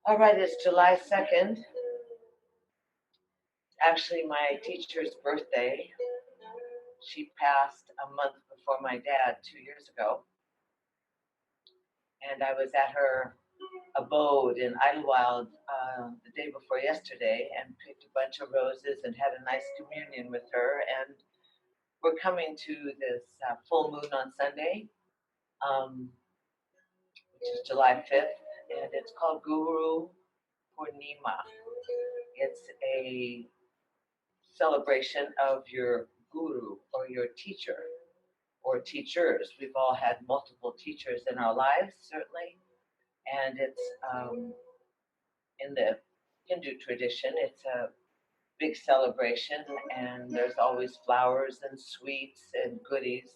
All right, it's July 2nd. Actually, my teacher's birthday. She passed a month before my dad 2 years ago. And I was at her abode in Idlewild the day before yesterday and picked a bunch of roses and had a nice communion with her. And we're coming to this full moon on Sunday, which is July 5th, and it's called Guru Purnima. It's a celebration of your guru or your teacher or teachers. We've all had multiple teachers in our lives, certainly, and it's in the Hindu tradition, it's a big celebration, and there's always flowers and sweets and goodies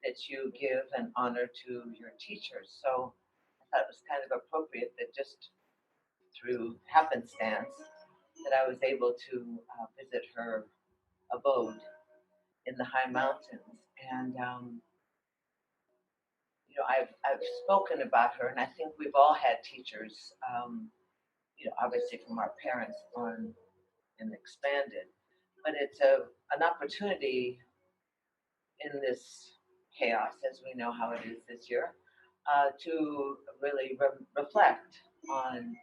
that you give and honor to your teachers. So I thought it was kind of appropriate that just through happenstance that I was able to visit her abode in the high mountains. And I've spoken about her, and I think we've all had teachers, obviously from our parents on and expanded. But it's an opportunity in this chaos, as we know how it is this year, to really reflect on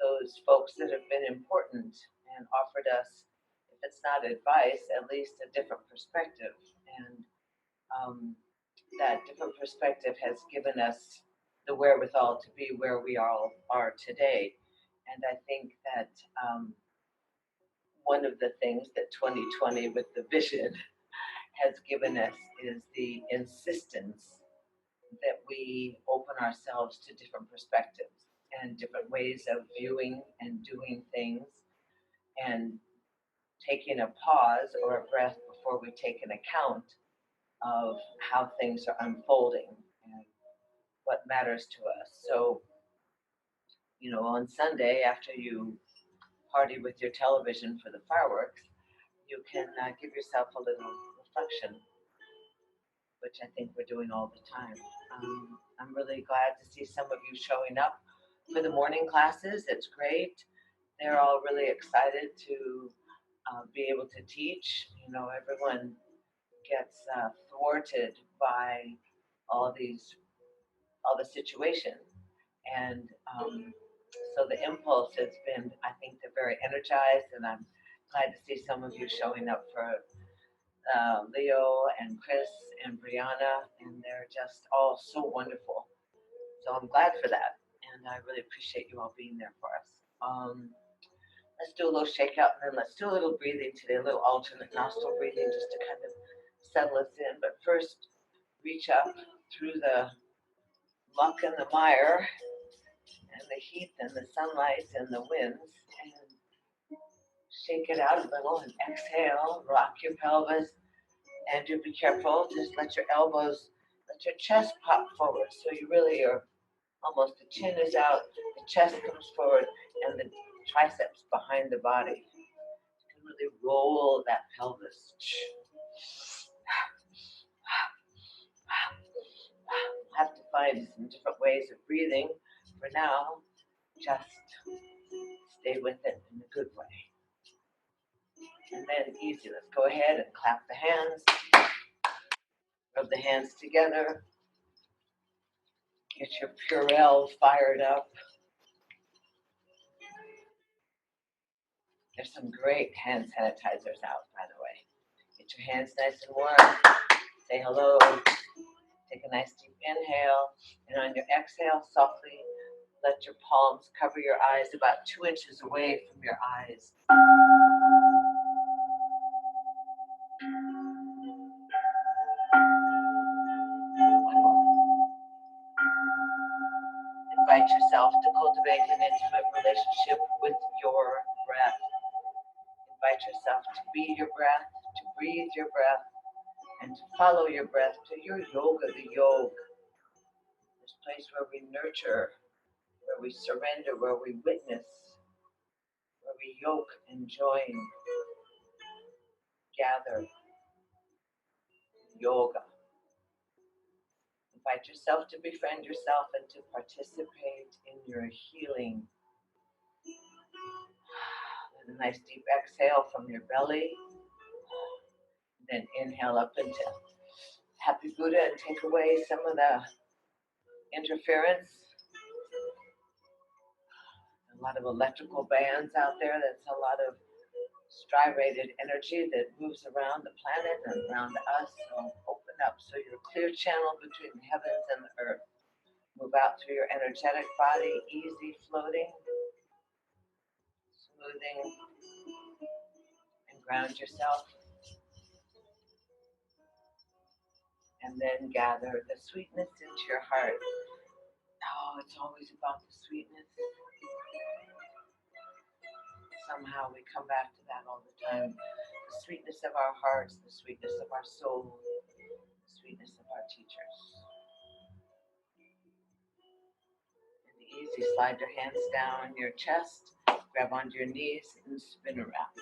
those folks that have been important and offered us, if it's not advice, at least a different perspective. And that different perspective has given us the wherewithal to be where we all are today. And I think that one of the things that 2020 with the vision has given us is the insistence that we open ourselves to different perspectives and different ways of viewing and doing things, and taking a pause or a breath before we take an account of how things are unfolding and what matters to us. So, on Sunday, after you party with your television for the fireworks, you can give yourself a little reflection, which I think we're doing all the time. I'm really glad to see some of you showing up for the morning classes. It's great. They're all really excited to be able to teach. Everyone gets thwarted by all the situations. And so the impulse has been, I think they're very energized, and I'm glad to see some of you showing up for Leo and Chris and Brianna, and they're just all so wonderful. So I'm glad for that, and I really appreciate you all being there for us. Let's do a little shakeout, and then let's do a little breathing today, a little alternate nostril breathing just to kind of settle us in. But first, reach up through the muck and the mire and the heat and the sunlight and the winds, and shake it out a little and exhale. Rock your pelvis, and do be careful. Just let your chest pop forward, so you really are almost, the chin is out, the chest comes forward, and the triceps behind the body. You can really roll that pelvis. Have to find some different ways of breathing. For now, just stay with it in a good way. And then easy, let's go ahead and clap the hands. Rub the hands together. Get your Purell fired up. There's some great hand sanitizers out, by the way. Get your hands nice and warm. Say hello. Take a nice deep inhale. And on your exhale, softly let your palms cover your eyes about 2 inches away from your eyes. One more. Invite yourself to cultivate an intimate relationship with your breath. Invite yourself to be your breath, to breathe your breath, and to follow your breath to your yoga, the yoga. This place where we nurture, where we surrender, where we witness, where we yoke and join, gather, yoga. Invite yourself to befriend yourself and to participate in your healing And a nice deep exhale from your belly. Then inhale up into Happy Buddha and take away some of the interference. A lot of electrical bands out there. That's a lot of striated energy that moves around the planet and around us. So open up so you're a clear channel between the heavens and the earth. Move out through your energetic body, easy floating, smoothing, and ground yourself. And then gather the sweetness into your heart. Oh, it's always about the sweetness. Somehow we come back to that all the time. The sweetness of our hearts, the sweetness of our soul, the sweetness of our teachers. And easy, slide your hands down your chest, grab onto your knees, and spin around.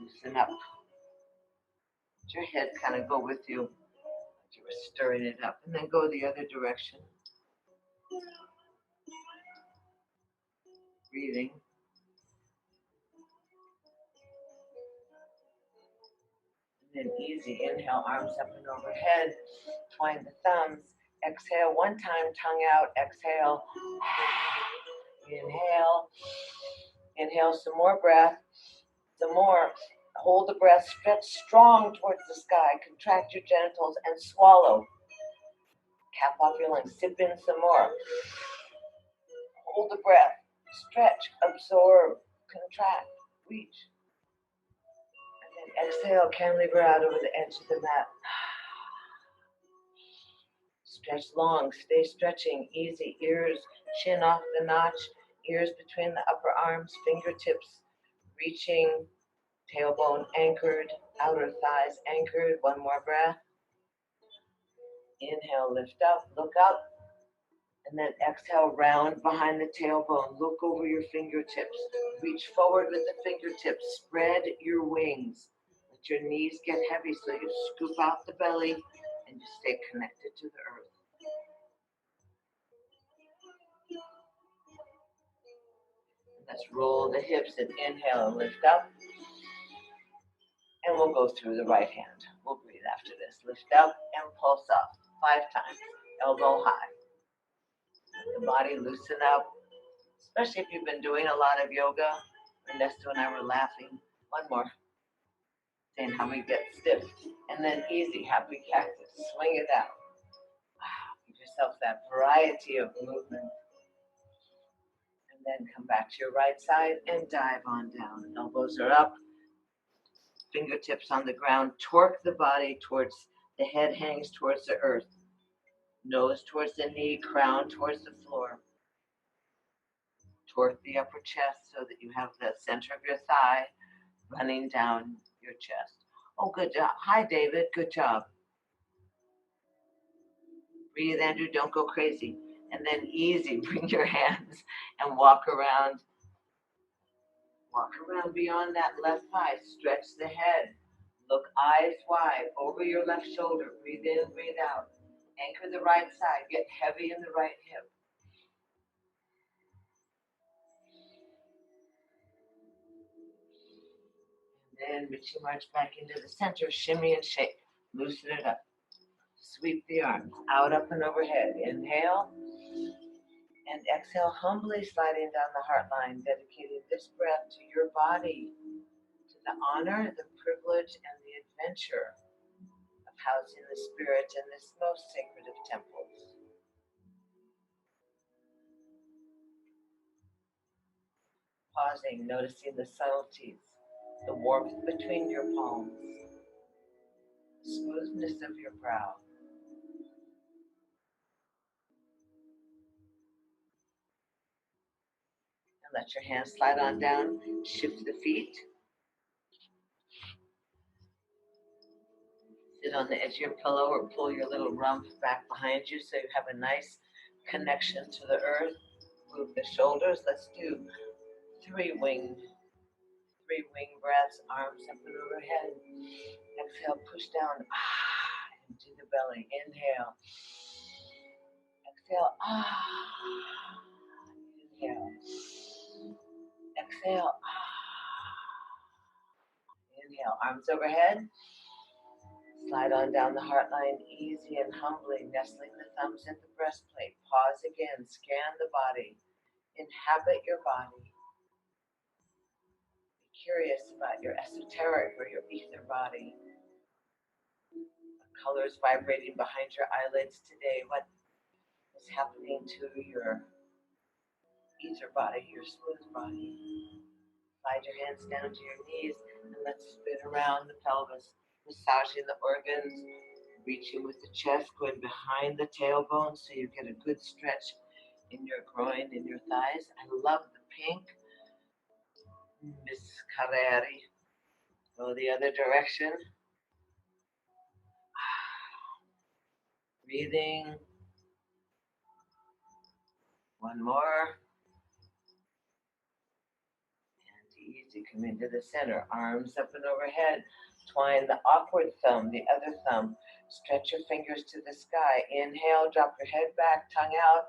Loosen up. Let your head kind of go with you. You were stirring it up, and then go the other direction. Breathing. And then easy, inhale, arms up and overhead, twine the thumbs. Exhale one time, tongue out, exhale. Inhale. Inhale some more breath. Some more. Hold the breath, stretch strong towards the sky, contract your genitals and swallow. Cap off your lungs, sip in some more. Hold the breath, stretch, absorb, contract, reach. And then exhale, cantilever out over the edge of the mat. Stretch long, stay stretching, easy, ears, chin off the notch, ears between the upper arms, fingertips reaching, tailbone anchored, outer thighs anchored. One more breath. Inhale, lift up, look up, and then exhale, round behind the tailbone. Look over your fingertips. Reach forward with the fingertips. Spread your wings. Let your knees get heavy so you scoop out the belly and you stay connected to the earth. Let's roll the hips and inhale and lift up. And we'll go through the right hand. We'll breathe after this. Lift up and pulse up 5 times. Elbow high. Let the body loosen up, especially if you've been doing a lot of yoga. Ernesto and I were laughing. One more. Saying how we get stiff. And then easy, happy cactus. Swing it out. Give yourself that variety of movement. And then come back to your right side and dive on down. Elbows are up. Fingertips on the ground. Torque the body towards the head, hangs towards the earth. Nose towards the knee, crown towards the floor. Torque the upper chest so that you have the center of your thigh running down your chest. Oh, good job. Hi, David. Good job. Breathe, Andrew. Don't go crazy. And then easy. Bring your hands and walk around. Walk around beyond that left thigh. Stretch the head. Look eyes wide over your left shoulder. Breathe in, breathe out. Anchor the right side. Get heavy in the right hip. And then reach your march back into the center. Shimmy and shake. Loosen it up. Sweep the arms out, up, and overhead. Inhale. And exhale, humbly sliding down the heart line, dedicating this breath to your body, to the honor, the privilege, and the adventure of housing the spirit in this most sacred of temples. Pausing, noticing the subtleties, the warmth between your palms, the smoothness of your brow. And let your hands slide on down, shift the feet. Sit on the edge of your pillow or pull your little rump back behind you so you have a nice connection to the earth. Move the shoulders. Let's do 3 wing breaths, arms up and overhead. Exhale, push down into the belly. Inhale. Exhale. Inhale. exhale. Inhale, arms overhead. Slide on down the heart line, easy and humbly, nestling the thumbs in the breastplate. Pause again, scan the body. Inhabit your body. Be curious about your esoteric or your ether body. What color is vibrating behind your eyelids today? What is happening to your ether body, your smooth body? Slide your hands down to your knees and let's spin around the pelvis, massaging the organs, reaching with the chest, going behind the tailbone so you get a good stretch in your groin, in your thighs. I love the pink. Miss Carreri. Go the other direction. Breathing. One more. And easy, come into the center. Arms up and overhead. Twine the awkward thumb, the other thumb. Stretch your fingers to the sky. Inhale, drop your head back, tongue out.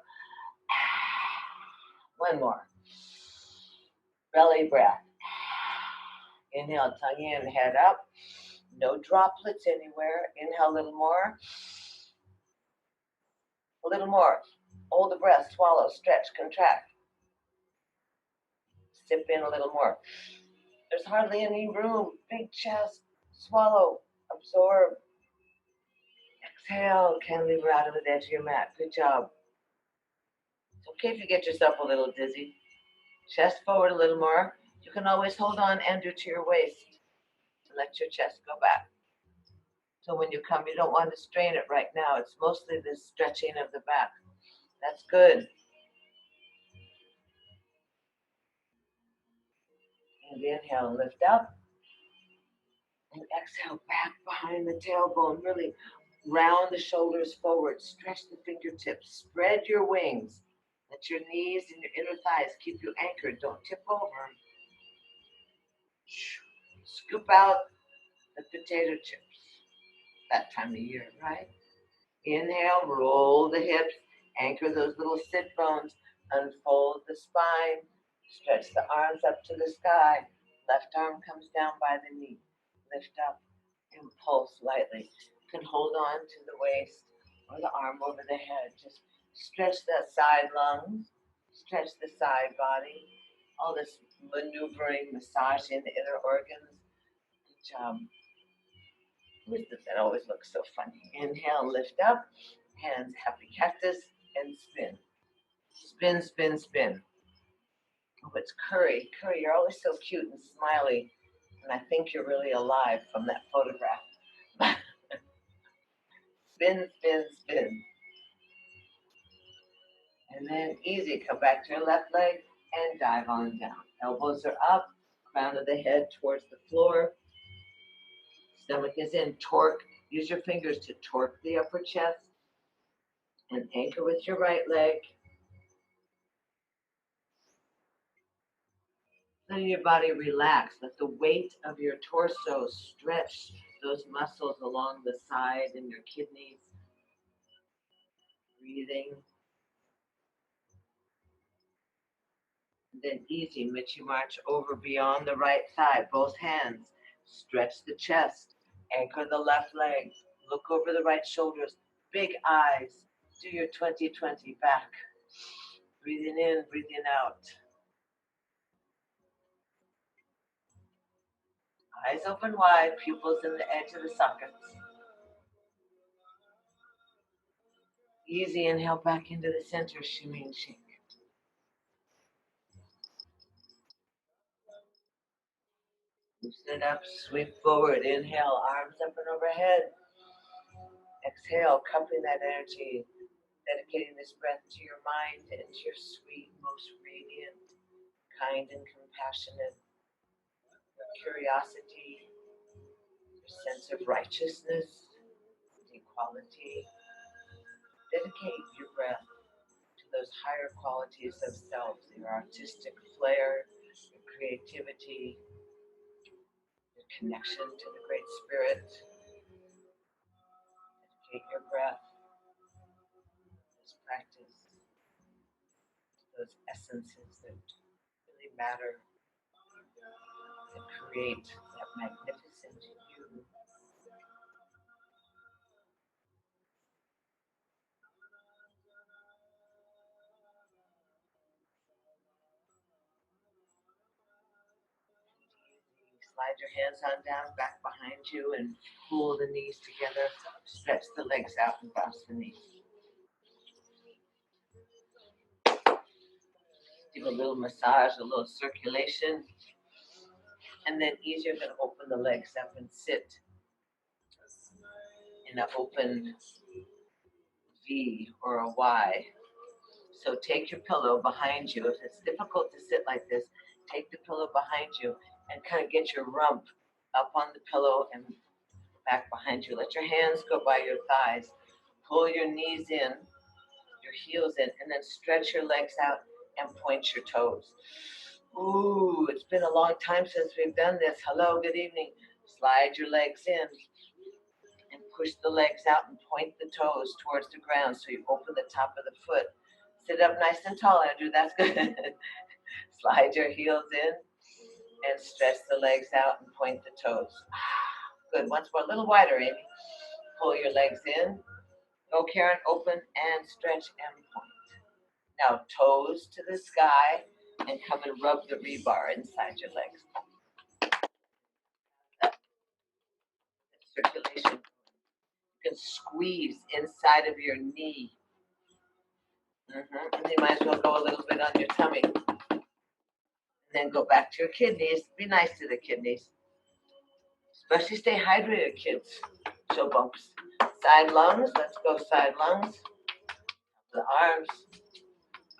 One more. Belly breath. Inhale, tongue in, head up. No droplets anywhere. Inhale a little more. A little more. Hold the breath, swallow, stretch, contract. Sip in a little more. There's hardly any room. Big chest. Swallow. Absorb. Exhale. Cantilever out of the edge of your mat. Good job. It's okay if you get yourself a little dizzy. Chest forward a little more. You can always hold on, Andrew, to your waist and let your chest go back. So when you come, you don't want to strain it right now. It's mostly the stretching of the back. That's good. And inhale, lift up. And exhale, back behind the tailbone. Really round the shoulders forward. Stretch the fingertips. Spread your wings. Let your knees and your inner thighs keep you anchored. Don't tip over. Scoop out the potato chips. That time of year, right? Inhale, roll the hips. Anchor those little sit bones. Unfold the spine. Stretch the arms up to the sky. Left arm comes down by the knee. Lift up and pulse lightly. You can hold on to the waist or the arm over the head. Just stretch that side lungs. Stretch the side body. All this maneuvering, massaging the inner organs. Good job. That always looks so funny. Inhale, lift up. Hands, happy cactus, and spin. Spin, spin, spin. Oh, it's Curry. Curry, you're always so cute and smiley. And I think you're really alive from that photograph. Spin, spin, spin. And then easy, come back to your left leg and dive on down. Elbows are up, crown of the head towards the floor. Stomach is in. Torque. Use your fingers to torque the upper chest. And anchor with your right leg. Letting your body relax. Let the weight of your torso stretch those muscles along the side and your kidneys. Breathing. And then easy, Michi March over beyond the right thigh. Both hands. Stretch the chest. Anchor the left leg. Look over the right shoulders. Big eyes. Do your 2020 back. Breathing in, breathing out. Eyes open wide, pupils in the edge of the sockets. Easy, inhale back into the center, shimmy and shake. Loosen it up, sweep forward, inhale, arms up and overhead. Exhale, coupling that energy, dedicating this breath to your mind and to your sweet, most radiant, kind and compassionate, your curiosity, your sense of righteousness, equality. Dedicate your breath to those higher qualities of self, your artistic flair, your creativity, your connection to the Great Spirit. Dedicate your breath, this practice, those essences that really matter. and create that magnificent you. Slide your hands on down, back behind you, and pull the knees together. Stretch the legs out and bounce the knees. Give a little massage, a little circulation. And then easier to open the legs up and sit in an open V or a Y. So take your pillow behind you. If it's difficult to sit like this, take the pillow behind you and kind of get your rump up on the pillow and back behind you. Let your hands go by your thighs. Pull your knees in, your heels in, and then stretch your legs out and point your toes. Ooh, it's been a long time since we've done this. Hello, good evening. Slide your legs in and push the legs out and point the toes towards the ground so you open the top of the foot. Sit up nice and tall, Andrew. That's good. Slide your heels in and stretch the legs out and point the toes. Good. Once more, a little wider, Amy. Pull your legs in. Go, Karen, open and stretch and point. Now, toes to the sky and come and rub the rebar inside your legs. Circulation. You can squeeze inside of your knee. And you might as well go a little bit on your tummy. And then go back to your kidneys. Be nice to the kidneys. Especially stay hydrated, kids. Show bumps. Side lungs. Let's go side lungs. The arms.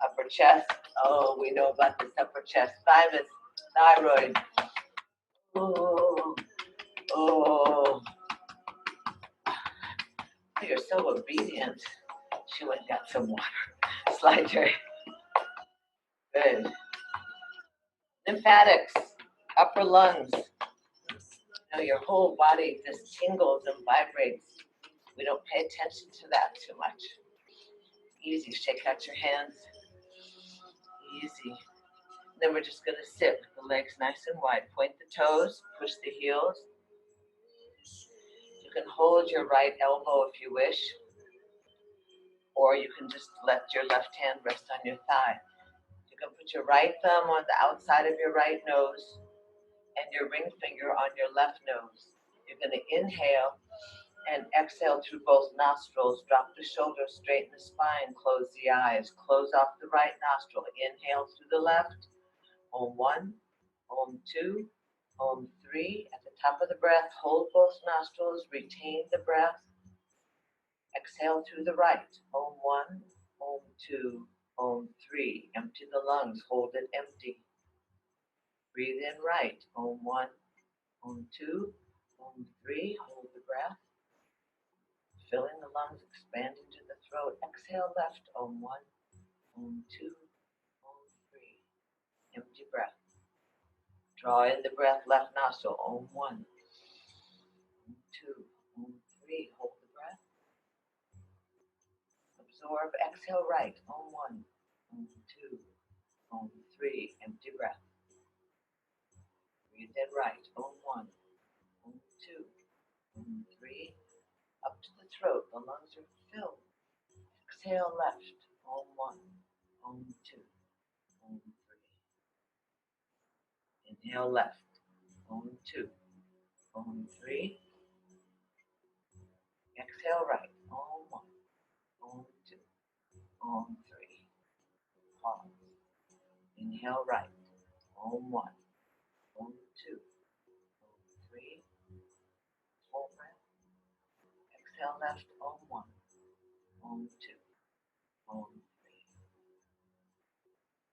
Upper chest. Oh, we know about this upper chest. Thymus. Thyroid. Oh. Oh. You're so obedient. She went and got some water. Slide your. Good. Lymphatics. Upper lungs. Your whole body just tingles and vibrates. We don't pay attention to that too much. Easy. Shake out your hands. Easy. Then we're just going to sit with the legs nice and wide. Point the toes. Push the heels. You can hold your right elbow if you wish. Or you can just let your left hand rest on your thigh. You can put your right thumb on the outside of your right nose and your ring finger on your left nose. You're going to inhale and exhale through both nostrils. Drop the shoulders, straighten the spine, close the eyes. Close off the right nostril. Inhale through the left. Om 1, Om 2, Om 3. At the top of the breath, hold both nostrils, retain the breath. Exhale through the right. Om 1, Om 2, Om 3. Empty the lungs, hold it empty. Breathe in right. Om 1, Om 2, Om 3. Hold the breath. Filling the lungs, expand into the throat. Exhale left. Om 1, Om 2, Om 3. Empty breath. Draw in the breath, left nostril. Om 1, Om 2, Om 3. Hold the breath. Absorb. Exhale right. Om 1, Om 2, Om 3. Empty breath. Breathe in right. Om 1, Om 2, Om 3. Up to the throat. The lungs are filled. Exhale left. Om 1, Om 2, Om 3. Inhale left. Om 2, Om 3. Exhale right. Om 1, Om 2, Om 3. Pause. Inhale right. Om 1, Om 2, Om 3. Full breath. Exhale left. Om 1, Om 2, Om 3.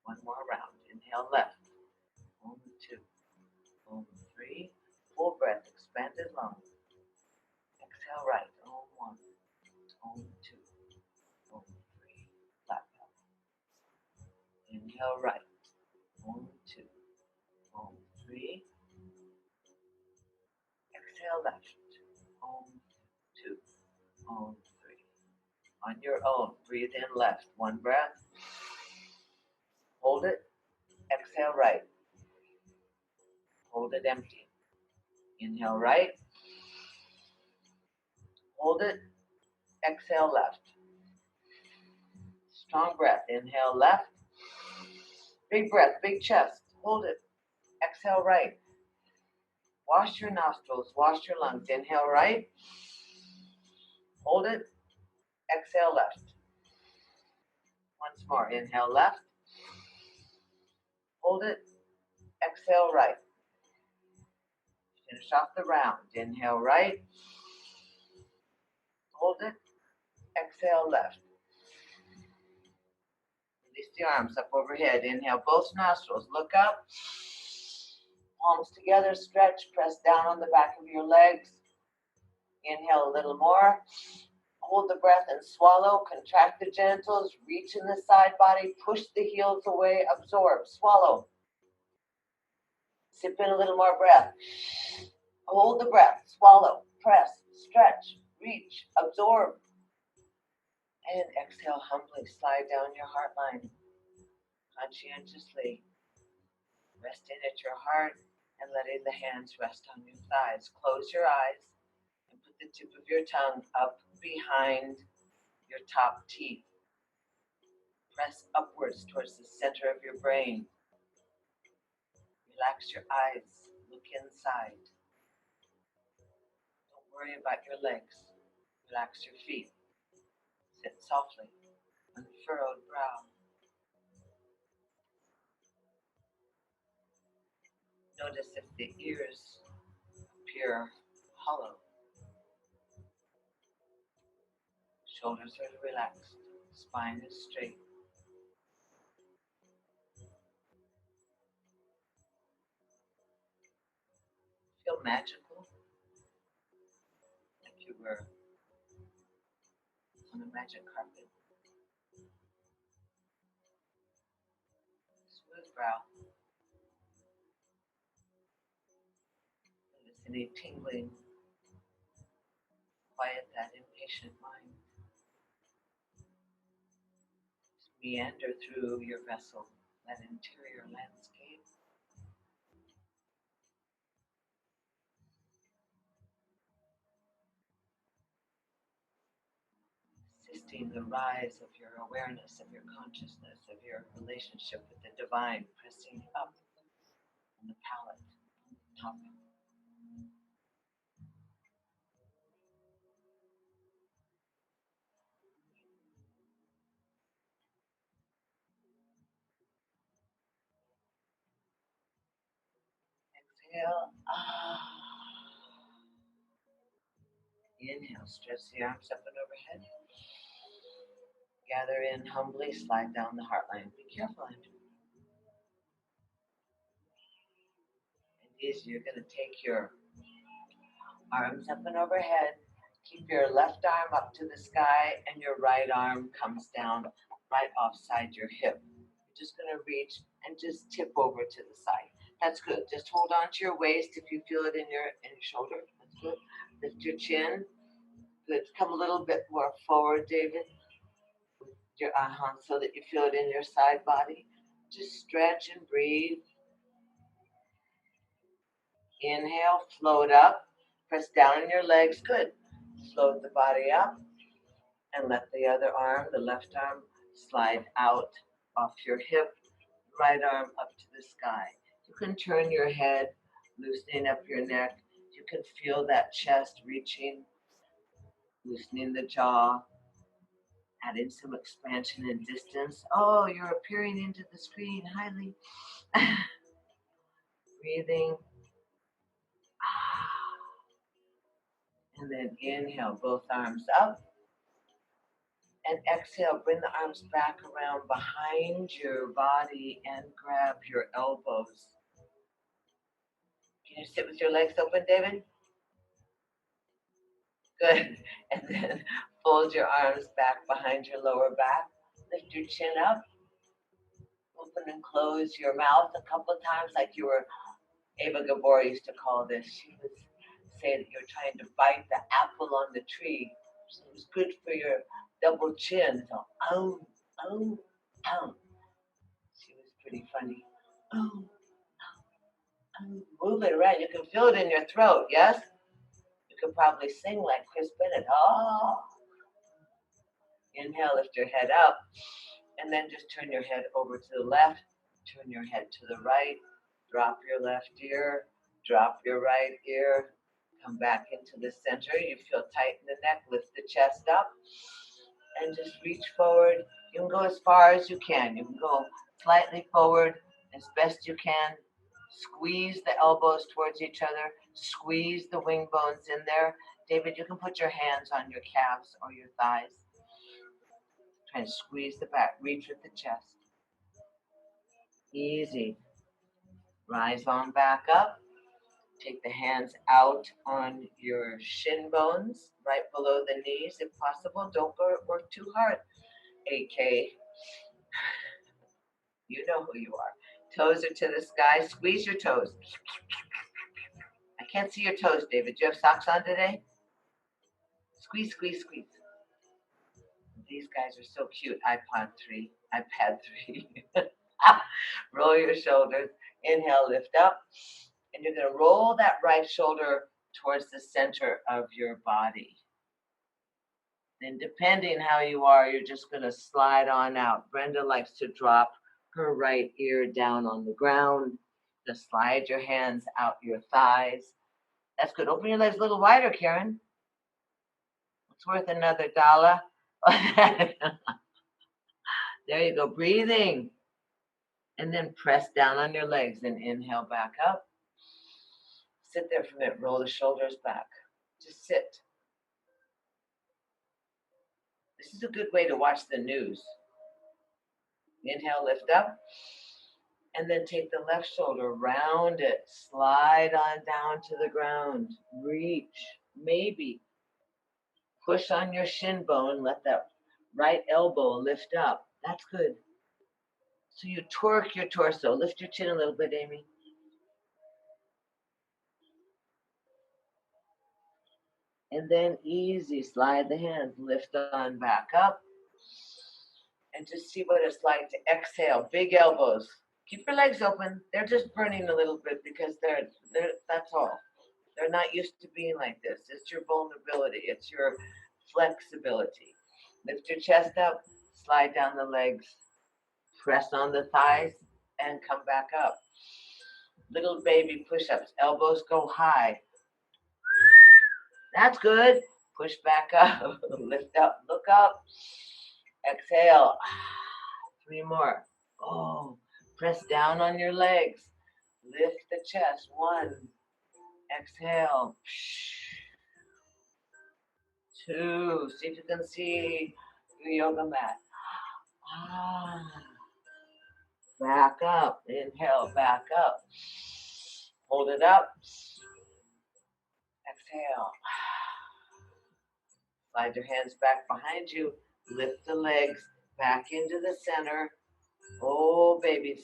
One more round. Inhale left. Om 2, Om 3. Full breath. Expanded lungs. Exhale right. Om 1, Om 2, Om 3. Flat belly. Inhale right. Om 2, Om 3. Exhale left. Om 2, Om 3. On your own, breathe in left. One breath. Hold it. Exhale right. hold it empty. Inhale right, hold it, exhale left. Strong breath, inhale left, big breath, big chest, hold it, exhale right. Wash your nostrils, wash your lungs, inhale right, hold it, exhale left. Once more, inhale left, hold it, exhale right. Finish off the round, inhale right, hold it, exhale left. Release the arms up overhead. Inhale, both nostrils. Look up. Palms together. Stretch. Press down on the back of your legs. Inhale a little more. Hold the breath and swallow. Contract the genitals. Reach in the side body. Push the heels away. Absorb. Swallow. Sip in a little more breath. Hold the breath. Swallow. Press. Stretch. Reach. Absorb. And exhale humbly. Slide down your heart line. Conscientiously resting at your heart and letting the hands rest on your thighs. Close your eyes and put the tip of your tongue up behind your top teeth. Press upwards towards the center of your brain. Relax your eyes. Look inside. Don't worry about your legs. Relax your feet. Sit softly. Unfurrowed brow. Notice if the ears appear hollow. Shoulders are relaxed. Spine is straight. Feel magical, like you were on a magic carpet. Smooth brow. Notice any tingling. Quiet that impatient mind. Just meander through your vessel, that interior landscape. Assisting the rise of your awareness, of your consciousness, of your relationship with the divine, pressing up on the palate, on the top. Exhale. Inhale, stretch the arms up and overhead. Gather in humbly, slide down the heart line. Be careful, Andrew. And easy, you're going to take your arms up and overhead. Keep your left arm up to the sky and your right arm comes down right offside your hip. You're just going to reach and just tip over to the side. That's good. Just hold on to your waist if you feel it in your shoulder. That's good. Lift your chin. Good. Come a little bit more forward, David. Your so that you feel it in your side body. Just stretch and breathe. Inhale, float up. Press down in your legs. Good. Float the body up and let the other arm, the left arm, slide out off your hip. Right arm up to the sky. You can turn your head, loosening up your neck. You can feel that chest reaching, loosening the jaw, adding some expansion and distance. Oh, you're appearing into the screen highly. Breathing. And then inhale, both arms up. And exhale, bring the arms back around behind your body and grab your elbows. Can you sit with your legs open, David? Good. And then fold your arms back behind your lower back. Lift your chin up. Open and close your mouth a couple of times like you were, Ava Gabor used to call this. She would say that you're trying to bite the apple on the tree. So it was good for your double chin. So, oh. She was pretty funny. Oh. Move it around. You can feel it in your throat, yes? You could probably sing like Chris Bennett. Oh. Inhale, lift your head up. And then just turn your head over to the left. Turn your head to the right. Drop your left ear. Drop your right ear. Come back into the center. You feel tight in the neck. Lift the chest up. And just reach forward. You can go as far as you can. You can go slightly forward as best you can. Squeeze the elbows towards each other. Squeeze the wing bones in there. David, you can put your hands on your calves or your thighs. Try to squeeze the back. Reach with the chest. Easy. Rise on back up. Take the hands out on your shin bones, right below the knees if possible. Don't work too hard. AK. You know who you are. Toes are to the sky. Squeeze your toes. I can't see your toes, David. Do you have socks on today? Squeeze, squeeze, squeeze. These guys are so cute. iPad 3. Roll your shoulders. Inhale, lift up. And you're going to roll that right shoulder towards the center of your body. And depending how you are, you're just going to slide on out. Brenda likes to drop her right ear down on the ground. Just slide your hands out your thighs. That's good. Open your legs a little wider, Karen. It's worth another $1. There you go. Breathing. And then press down on your legs and inhale back up. Sit there for a minute. Roll the shoulders back. Just sit. This is a good way to watch the news. Inhale, lift up. And then take the left shoulder, round it. Slide on down to the ground. Reach. Maybe. Push on your shin bone. Let that right elbow lift up. That's good. So you torque your torso. Lift your chin a little bit, Amy. And then easy, slide the hands, lift on back up. And just see what it's like to exhale. Big elbows. Keep your legs open. They're just burning a little bit because they're that's all. They're not used to being like this. It's your vulnerability. It's your flexibility. Lift your chest up, slide down the legs, press on the thighs, and come back up. Little baby push-ups. Elbows go high. That's good. Push back up. Lift up. Look up. Exhale. 3 more. Oh, press down on your legs. Lift the chest. 1. Exhale. 2. See if you can see your yoga mat. Back up. Inhale. Back up. Hold it up. Exhale. Slide your hands back behind you. Lift the legs back into the center. Oh, babies.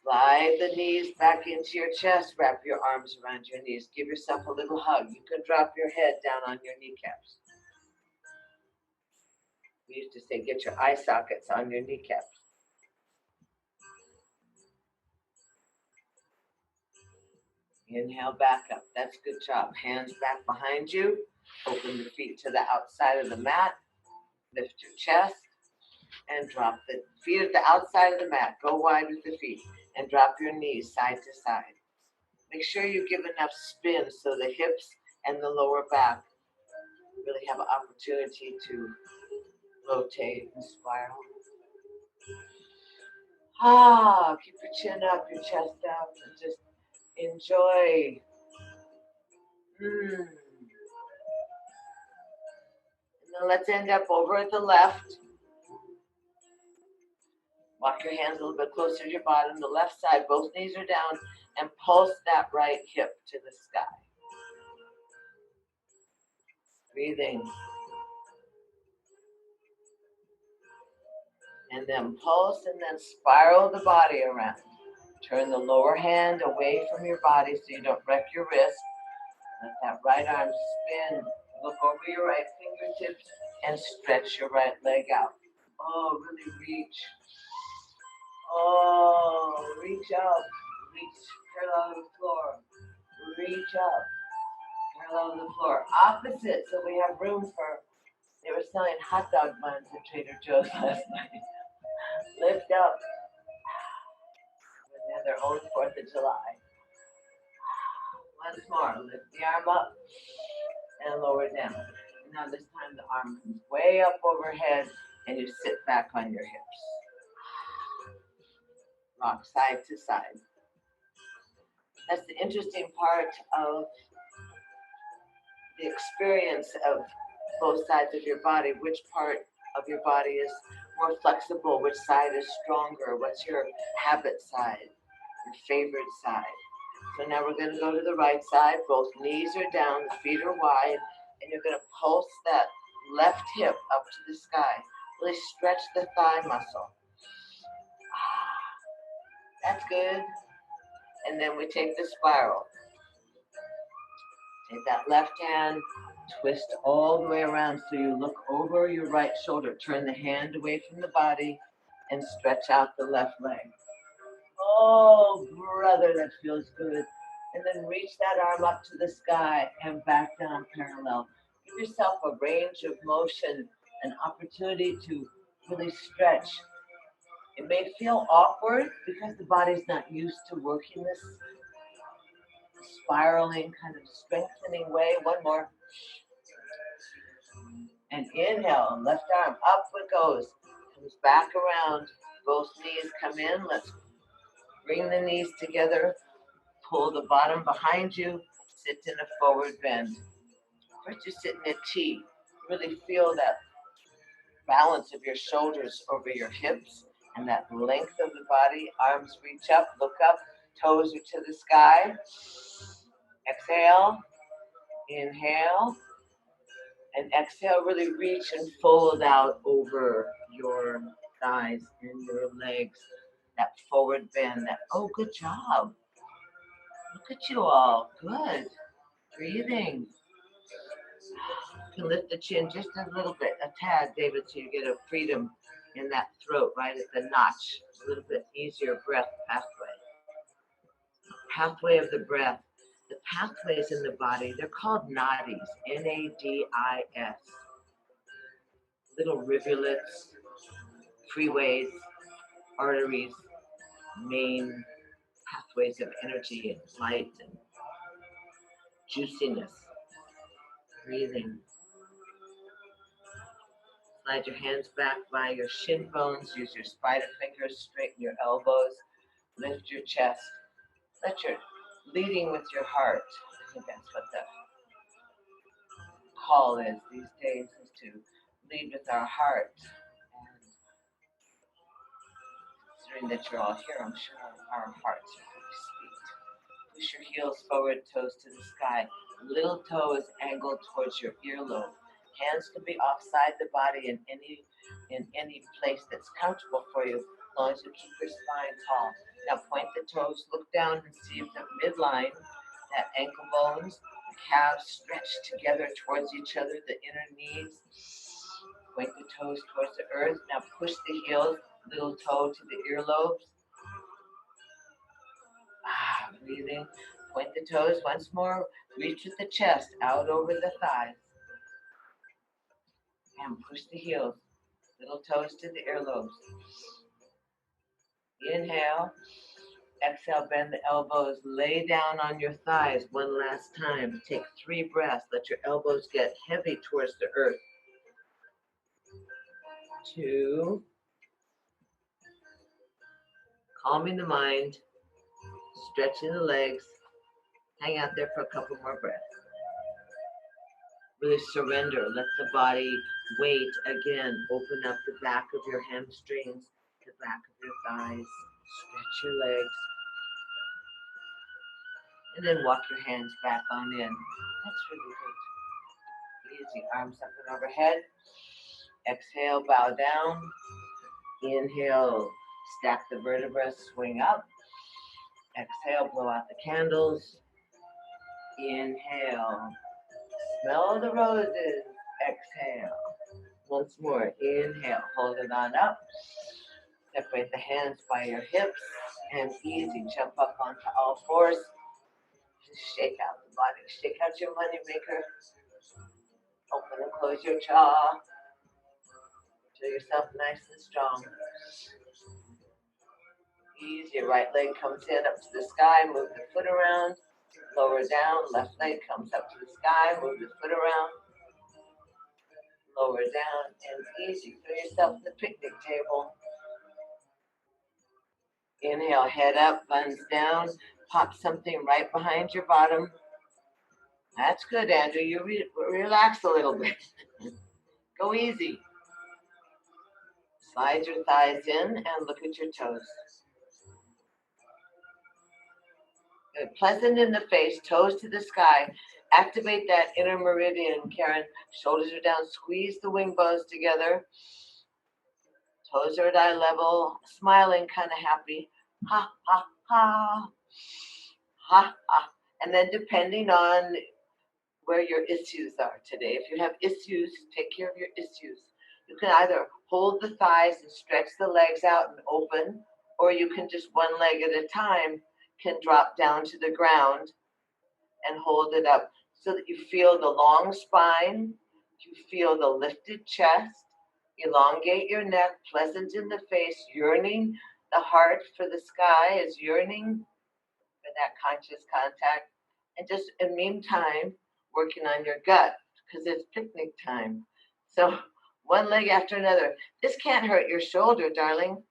Slide the knees back into your chest. Wrap your arms around your knees. Give yourself a little hug. You can drop your head down on your kneecaps. We used to say, get your eye sockets on your kneecaps. Inhale, back up. That's a good job. Hands back behind you. Open the feet to the outside of the mat. Lift your chest and drop the feet at the outside of the mat. Go wide with the feet and drop your knees side to side. Make sure you give enough spin so the hips and the lower back really have an opportunity to rotate and spiral. Keep your chin up, your chest up, and just enjoy. And then let's end up over at the left. Walk your hands a little bit closer to your bottom. The left side, both knees are down, and pulse that right hip to the sky. Breathing. And then pulse and then spiral the body around. Turn the lower hand away from your body so you don't wreck your wrist. Let that right arm spin. Look over your right fingertips and stretch your right leg out. Oh, really reach. Oh, reach up. reach parallel to the floor. Reach up, parallel to the floor. Opposite, so we have room for, they were selling hot dog buns at Trader Joe's last night. Lift up. They have their own 4th of July. Once more, lift the arm up and lower down. Now this time the arm comes way up overhead and you sit back on your hips. Rock side to side. That's the interesting part of the experience of both sides of your body. Which part of your body is more flexible? Which side is stronger? What's your habit side? Your favorite side? So now we're going to go to the right side. Both knees are down, the feet are wide, and you're going to pulse that left hip up to the sky. Really stretch the thigh muscle. That's good. And then we take the spiral. Take that left hand, twist all the way around so you look over your right shoulder. Turn the hand away from the body and stretch out the left leg. Oh, brother, that feels good. And then reach that arm up to the sky and back down parallel. Give yourself a range of motion, an opportunity to really stretch. It may feel awkward because the body's not used to working this spiraling, kind of strengthening way. One more. And inhale, left arm, up it goes. Comes back around. Both knees come in. Let's bring the knees together. Pull the bottom behind you. Sit in a forward bend. First you sit in a T. Really feel that balance of your shoulders over your hips and that length of the body. Arms reach up, look up, toes are to the sky. Exhale, inhale, and exhale. Really reach and fold out over your thighs and your legs. That forward bend. Oh, good job. Look at you all. Good. Breathing. You can lift the chin just a little bit, a tad, David, so you get a freedom in that throat, right at the notch. A little bit easier breath pathway. Pathway of the breath. The pathways in the body, they're called nadis, N-A-D-I-S. Little rivulets, freeways, arteries, main pathways of energy and light and juiciness. Breathing. Slide your hands back by your shin bones. Use your spider fingers. Straighten your elbows. Lift your chest. Let your leading with your heart. I think that's what the call is these days, is to lead with our heart. And considering that you're all here, I'm sure our hearts are pretty sweet. Push your heels forward, toes to the sky. Little toe is angled towards your earlobe. Hands can be offside the body in any place that's comfortable for you, as long as you keep your spine tall. Now point the toes, look down and see if the midline, that ankle bones, the calves stretch together towards each other, the inner knees. Point the toes towards the earth. Now push the heels, little toe to the earlobes. Breathing. Point the toes once more. Reach with the chest out over the thighs. And push the heels, little toes to the earlobes. Inhale. Exhale, bend the elbows. Lay down on your thighs one last time. Take 3 breaths. Let your elbows get heavy towards the earth. 2. Calming the mind. Stretching the legs. Hang out there for a couple more breaths. Really surrender. Let the body wait again. Open up the back of your hamstrings, the back of your thighs. Stretch your legs. And then walk your hands back on in. That's really good. Easy. Arms up and overhead. Exhale, bow down. Inhale, stack the vertebrae, swing up. Exhale, blow out the candles. Inhale. Smell the roses. Exhale. Once more. Inhale. Hold it on up. Separate the hands by your hips and easy. Jump up onto all fours. Shake out the body. Shake out your money maker. Open and close your jaw. Feel yourself nice and strong. Easy. Your right leg comes in up to the sky. Move the foot around. Lower down. Left leg comes up to the sky. Move the foot around. Lower down. And easy. Feel yourself at the picnic table. Inhale, head up, buns down. Pop something right behind your bottom. That's good, Andrew. You relax a little bit. Go easy. Slide your thighs in and look at your toes. Good. Pleasant in the face, toes to the sky. Activate that inner meridian, Karen. Shoulders are down. Squeeze the wing bones together. Toes are at eye level. Smiling, kind of happy. Ha, ha, ha. Ha, ha. And then depending on where your issues are today. If you have issues, take care of your issues. You can either hold the thighs and stretch the legs out and open, or you can just one leg at a time can drop down to the ground and hold it up so that you feel the long spine, you feel the lifted chest, elongate your neck, pleasant in the face, yearning. The heart for the sky is yearning for that conscious contact. And just in the meantime, working on your gut because it's picnic time. So one leg after another. This can't hurt your shoulder, darling.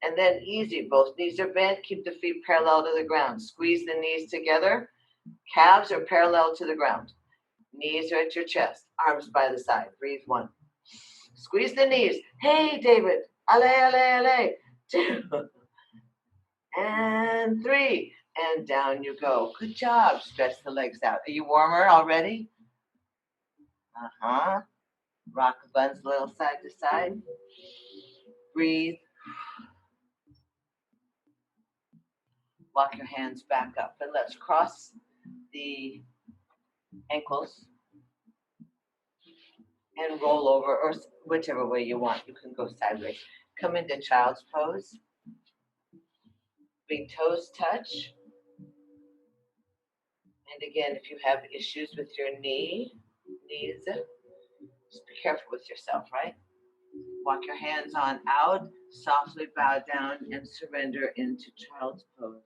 And then easy. Both knees are bent. Keep the feet parallel to the ground. Squeeze the knees together. Calves are parallel to the ground. Knees are at your chest. Arms by the side. Breathe one. Squeeze the knees. Hey, David. Allez, allez, allez. 2. And 3. And down you go. Good job. Stretch the legs out. Are you warmer already? Uh-huh. Rock the buns a little side to side. Breathe. Walk your hands back up. And let's cross the ankles and roll over, or whichever way you want. You can go sideways. Come into child's pose. Big toes touch. And again, if you have issues with your knees, just be careful with yourself, right? Walk your hands on out, softly bow down and surrender into child's pose.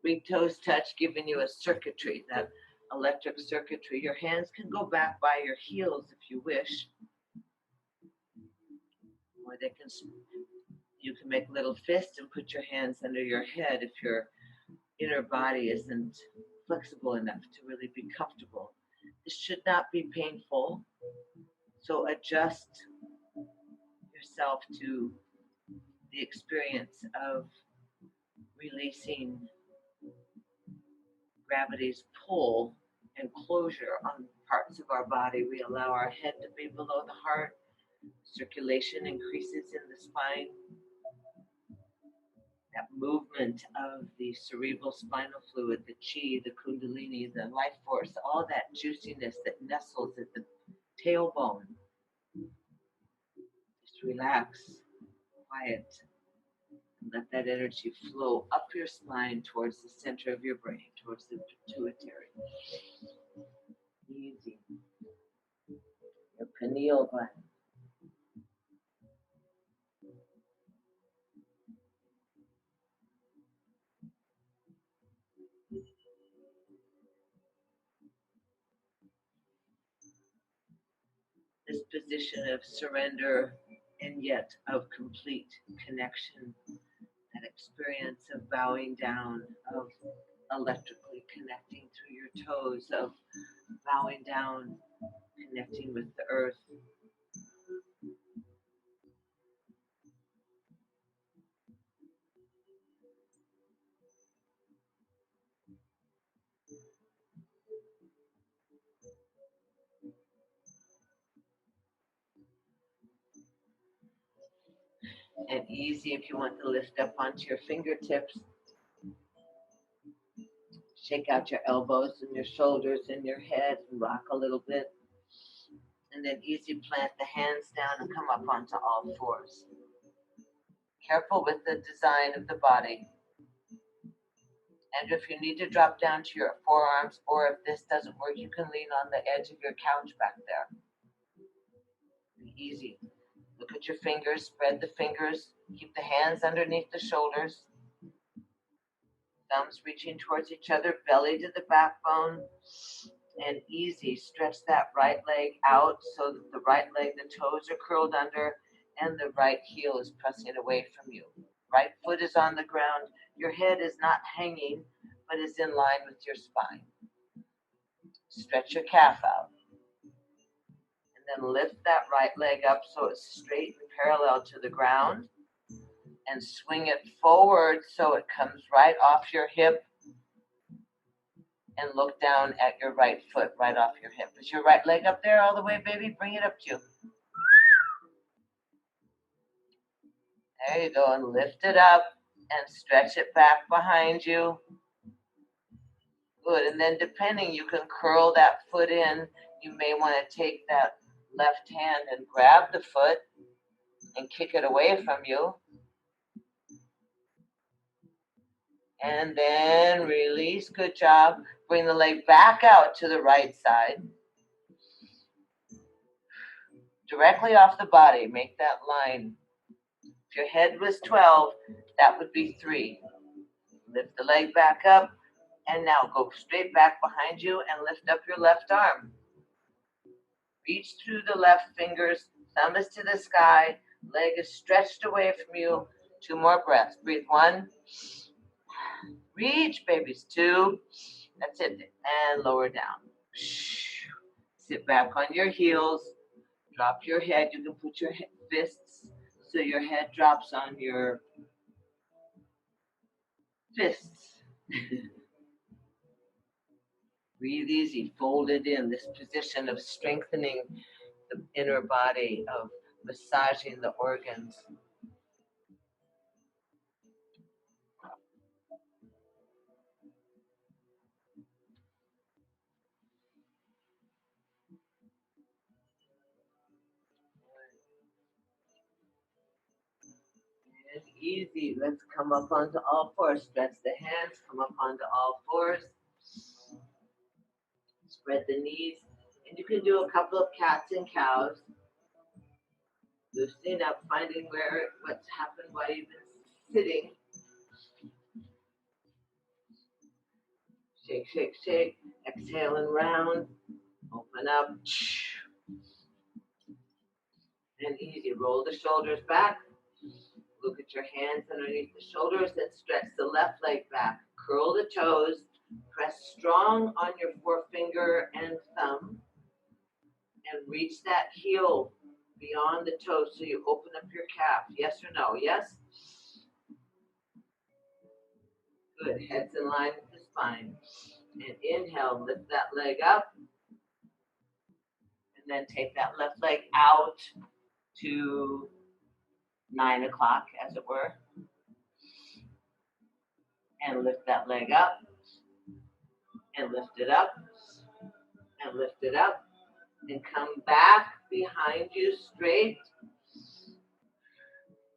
Big toes touch, giving you a circuitry, that electric circuitry. Your hands can go back by your heels if you wish. Or you can make little fists and put your hands under your head if your inner body isn't flexible enough to really be comfortable. This should not be painful, so adjust yourself to the experience of releasing gravity's pull and closure on parts of our body. We allow our head to be below the heart. Circulation increases in the spine. That movement of the cerebral spinal fluid, the chi, the kundalini, the life force, all that juiciness that nestles at the tailbone. Just relax, quiet, and let that energy flow up your spine towards the center of your brain, towards the pituitary. Easy. Your pineal gland. This position of surrender and yet of complete connection, that experience of bowing down, of electrically connecting through your toes, of bowing down, connecting with the earth. And easy if you want to lift up onto your fingertips. Shake out your elbows and your shoulders and your head and rock a little bit. And then easy plant the hands down and come up onto all fours. Careful with the design of the body. And if you need to drop down to your forearms, or if this doesn't work, you can lean on the edge of your couch back there. Be easy. Look at your fingers, spread the fingers, keep the hands underneath the shoulders. Thumbs reaching towards each other, belly to the backbone. And easy, stretch that right leg out so that the right leg, the toes are curled under, and the right heel is pressing away from you. Right foot is on the ground. Your head is not hanging, but is in line with your spine. Stretch your calf out. And then lift that right leg up so it's straight and parallel to the ground. And swing it forward so it comes right off your hip. And look down at your right foot right off your hip. Is your right leg up there all the way, baby? Bring it up to you. There you go. And lift it up and stretch it back behind you. Good. And then depending, you can curl that foot in. You may want to take that left hand and grab the foot and kick it away from you. And then release. Good job. Bring the leg back out to the right side. Directly off the body. Make that line. If your head was 12, that would be 3. Lift the leg back up. And now go straight back behind you and lift up your left arm. Reach through the left fingers. Thumb is to the sky. Leg is stretched away from you. 2 more breaths. Breathe 1. Reach, babies. 2. That's it. And lower down. Sit back on your heels. Drop your head. You can put your fists so your head drops on your fists. Breathe easy. Fold it in. This position of strengthening the inner body, of massaging the organs. And easy. Let's come up onto all fours. Stretch the hands. Come up onto all fours. Spread the knees. And you can do a couple of cats and cows. Loosening up, finding what's happened while you've been sitting. Shake, shake, shake. Exhale and round. Open up. And easy. Roll the shoulders back. Look at your hands underneath the shoulders and stretch the left leg back. Curl the toes. Press strong on your forefinger and thumb. And reach that heel beyond the toes so you open up your calf. Yes or no? Yes? Good. Head's in line with the spine. And inhale, lift that leg up. And then take that left leg out to 9 o'clock, as it were. And lift that leg up. And lift it up. And lift it up. And come back behind you straight.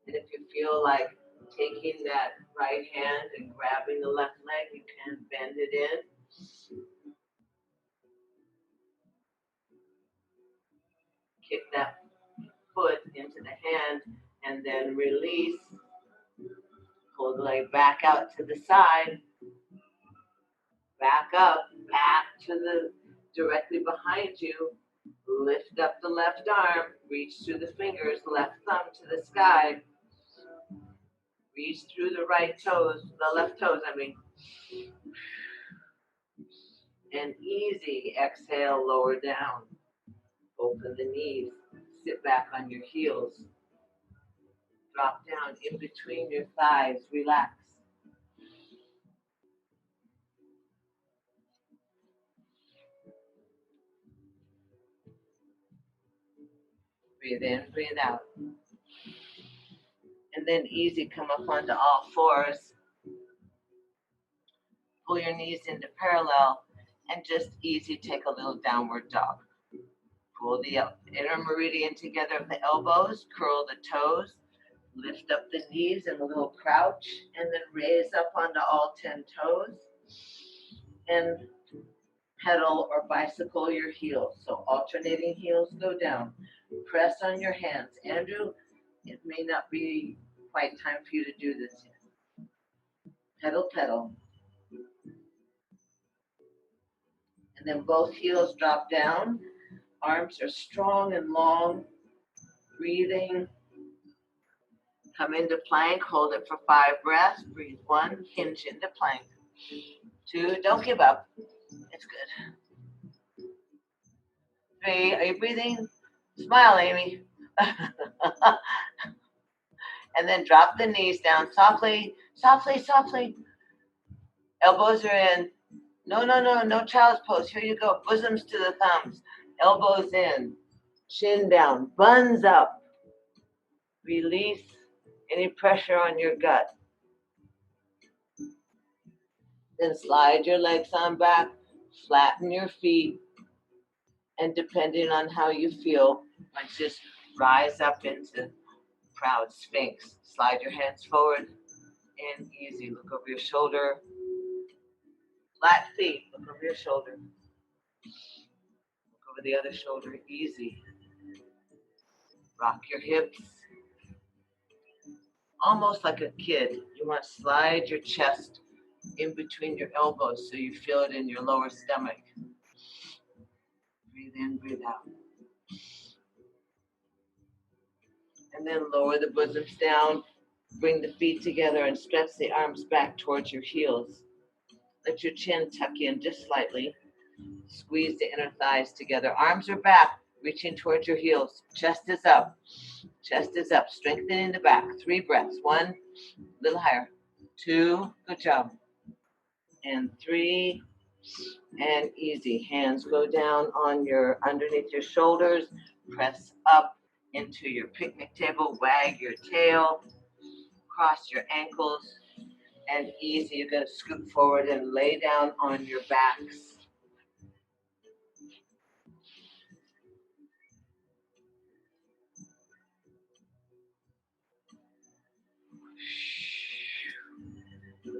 And if you feel like taking that right hand and grabbing the left leg, you can bend it in. Kick that foot into the hand and then release. Pull the leg back out to the side. Back up, back to the directly behind you. Lift up the left arm. Reach through the fingers, left thumb to the sky. Reach through the right toes, the left toes, And easy, exhale, lower down. Open the knees. Sit back on your heels. Drop down in between your thighs. Relax. Breathe in, breathe out. And then easy, come up onto all fours. Pull your knees into parallel and just easy take a little downward dog. Pull the inner meridian together of the elbows, curl the toes, lift up the knees in a little crouch, and then raise up onto all 10 toes, and pedal or bicycle your heels. So alternating heels go down. Press on your hands. Andrew, it may not be quite time for you to do this yet. Pedal, pedal. And then both heels drop down. Arms are strong and long. Breathing. Come into plank. Hold it for 5 breaths. Breathe 1. Hinge into plank. 2. Don't give up. It's good. 3. Are you breathing? Smile, Amy. And then drop the knees down softly, softly, softly. Elbows are in. No child's pose. Here you go. Bosoms to the thumbs. Elbows in. Chin down. Buns up. Release any pressure on your gut. Then slide your legs on back. Flatten your feet. And depending on how you feel, like just rise up into proud sphinx. Slide your hands forward and easy. Look over your shoulder. Flat feet. Look over your shoulder. Look over the other shoulder. Easy. Rock your hips. Almost like a kid. You want to slide your chest in between your elbows so you feel it in your lower stomach. Breathe in, breathe out. And then lower the bosoms down. Bring the feet together and stretch the arms back towards your heels. Let your chin tuck in just slightly. Squeeze the inner thighs together. Arms are back, reaching towards your heels. Chest is up. Chest is up. Strengthening the back. 3 breaths. 1, a little higher. 2, good job. And 3, and easy. Hands go down on underneath your shoulders. Press up into your picnic table. Wag your tail. Cross your ankles. And easy. You're going to scoot forward and lay down on your backs.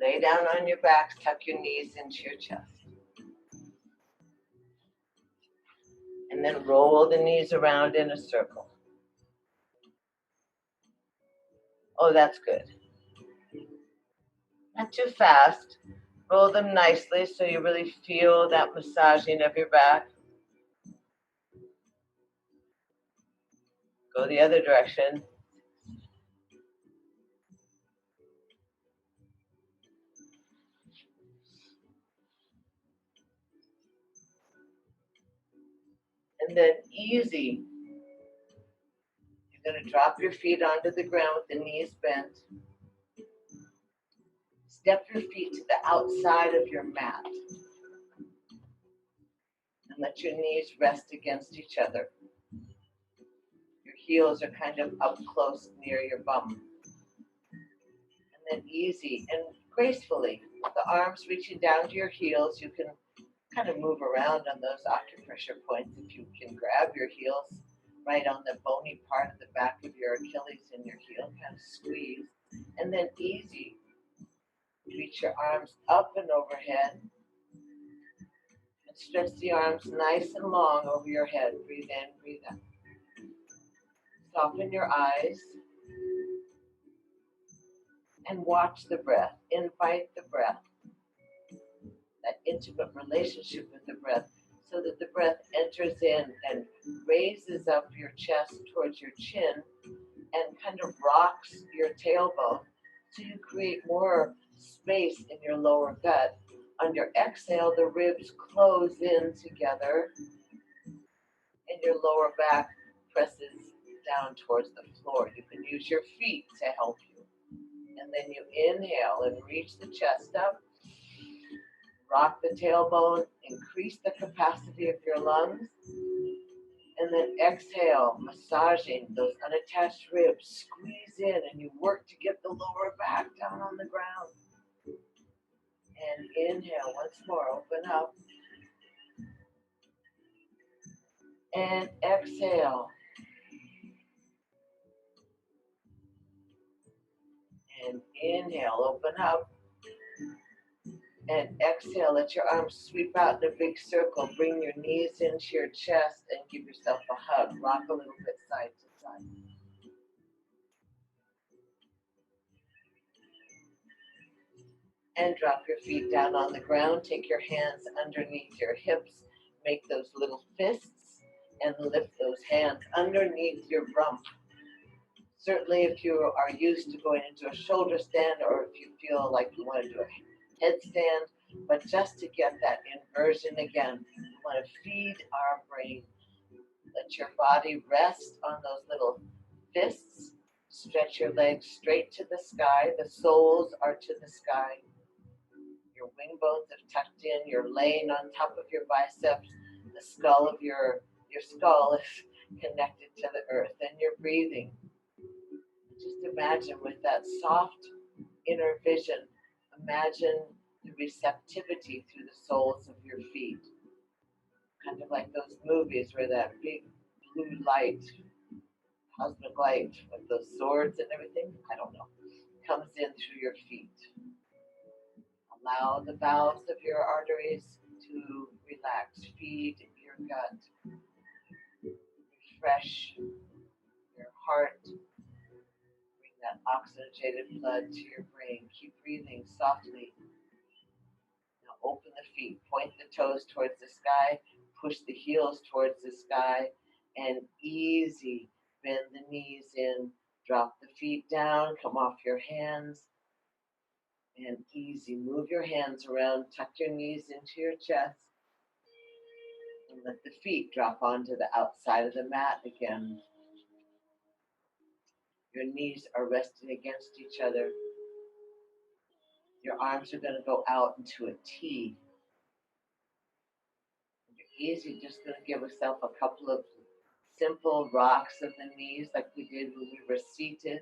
Lay down on your backs, tuck your knees into your chest. And then roll the knees around in a circle. Oh, that's good. Not too fast. Roll them nicely so you really feel that massaging of your back. Go the other direction. And then easy. You're going to drop your feet onto the ground with the knees bent. Step your feet to the outside of your mat. And let your knees rest against each other. Your heels are kind of up close near your bum. And then easy and gracefully, with the arms reaching down to your heels, you can kind of move around on those acupressure points. If you can grab your heels right on the bony part of the back of your Achilles and your heel, kind of squeeze. And then easy, reach your arms up and overhead. And stretch the arms nice and long over your head. Breathe in, breathe out. Soften your eyes. And watch the breath. Invite the breath. That intimate relationship with the breath, so that the breath enters in and raises up your chest towards your chin and kind of rocks your tailbone, so you create more space in your lower gut. On your exhale, the ribs close in together and your lower back presses down towards the floor. You can use your feet to help you. And then you inhale and reach the chest up. Rock the tailbone, increase the capacity of your lungs, and then exhale, massaging those unattached ribs. Squeeze in, and you work to get the lower back down on the ground. And inhale once more, open up. And exhale. And inhale, open up. And exhale, let your arms sweep out in a big circle. Bring your knees into your chest and give yourself a hug. Rock a little bit side to side. And drop your feet down on the ground. Take your hands underneath your hips. Make those little fists and lift those hands underneath your rump. Certainly if you are used to going into a shoulder stand, or if you feel like you want to do a headstand, but just to get that inversion again, we want to feed our brain. Let your body rest on those little fists. Stretch your legs straight to the sky. The soles are to the sky. Your wing bones are tucked in. You're laying on top of your biceps. The skull of your skull is connected to the earth, and you're breathing. Just imagine with that soft inner vision, imagine the receptivity through the soles of your feet. Kind of like those movies where that big blue light, cosmic light with those swords and everything, I don't know, comes in through your feet. Allow the valves of your arteries to relax. Feed your gut. Refresh your heart. Bring that oxygenated blood to your brain. Keep breathing softly. Now open the feet. Point the toes towards the sky. Push the heels towards the sky. And easy. Bend the knees in. Drop the feet down. Come off your hands. And easy. Move your hands around. Tuck your knees into your chest. And let the feet drop onto the outside of the mat again. Your knees are resting against each other. Your arms are going to go out into a T. You're easy, just going to give yourself a couple of simple rocks of the knees like we did when we were seated.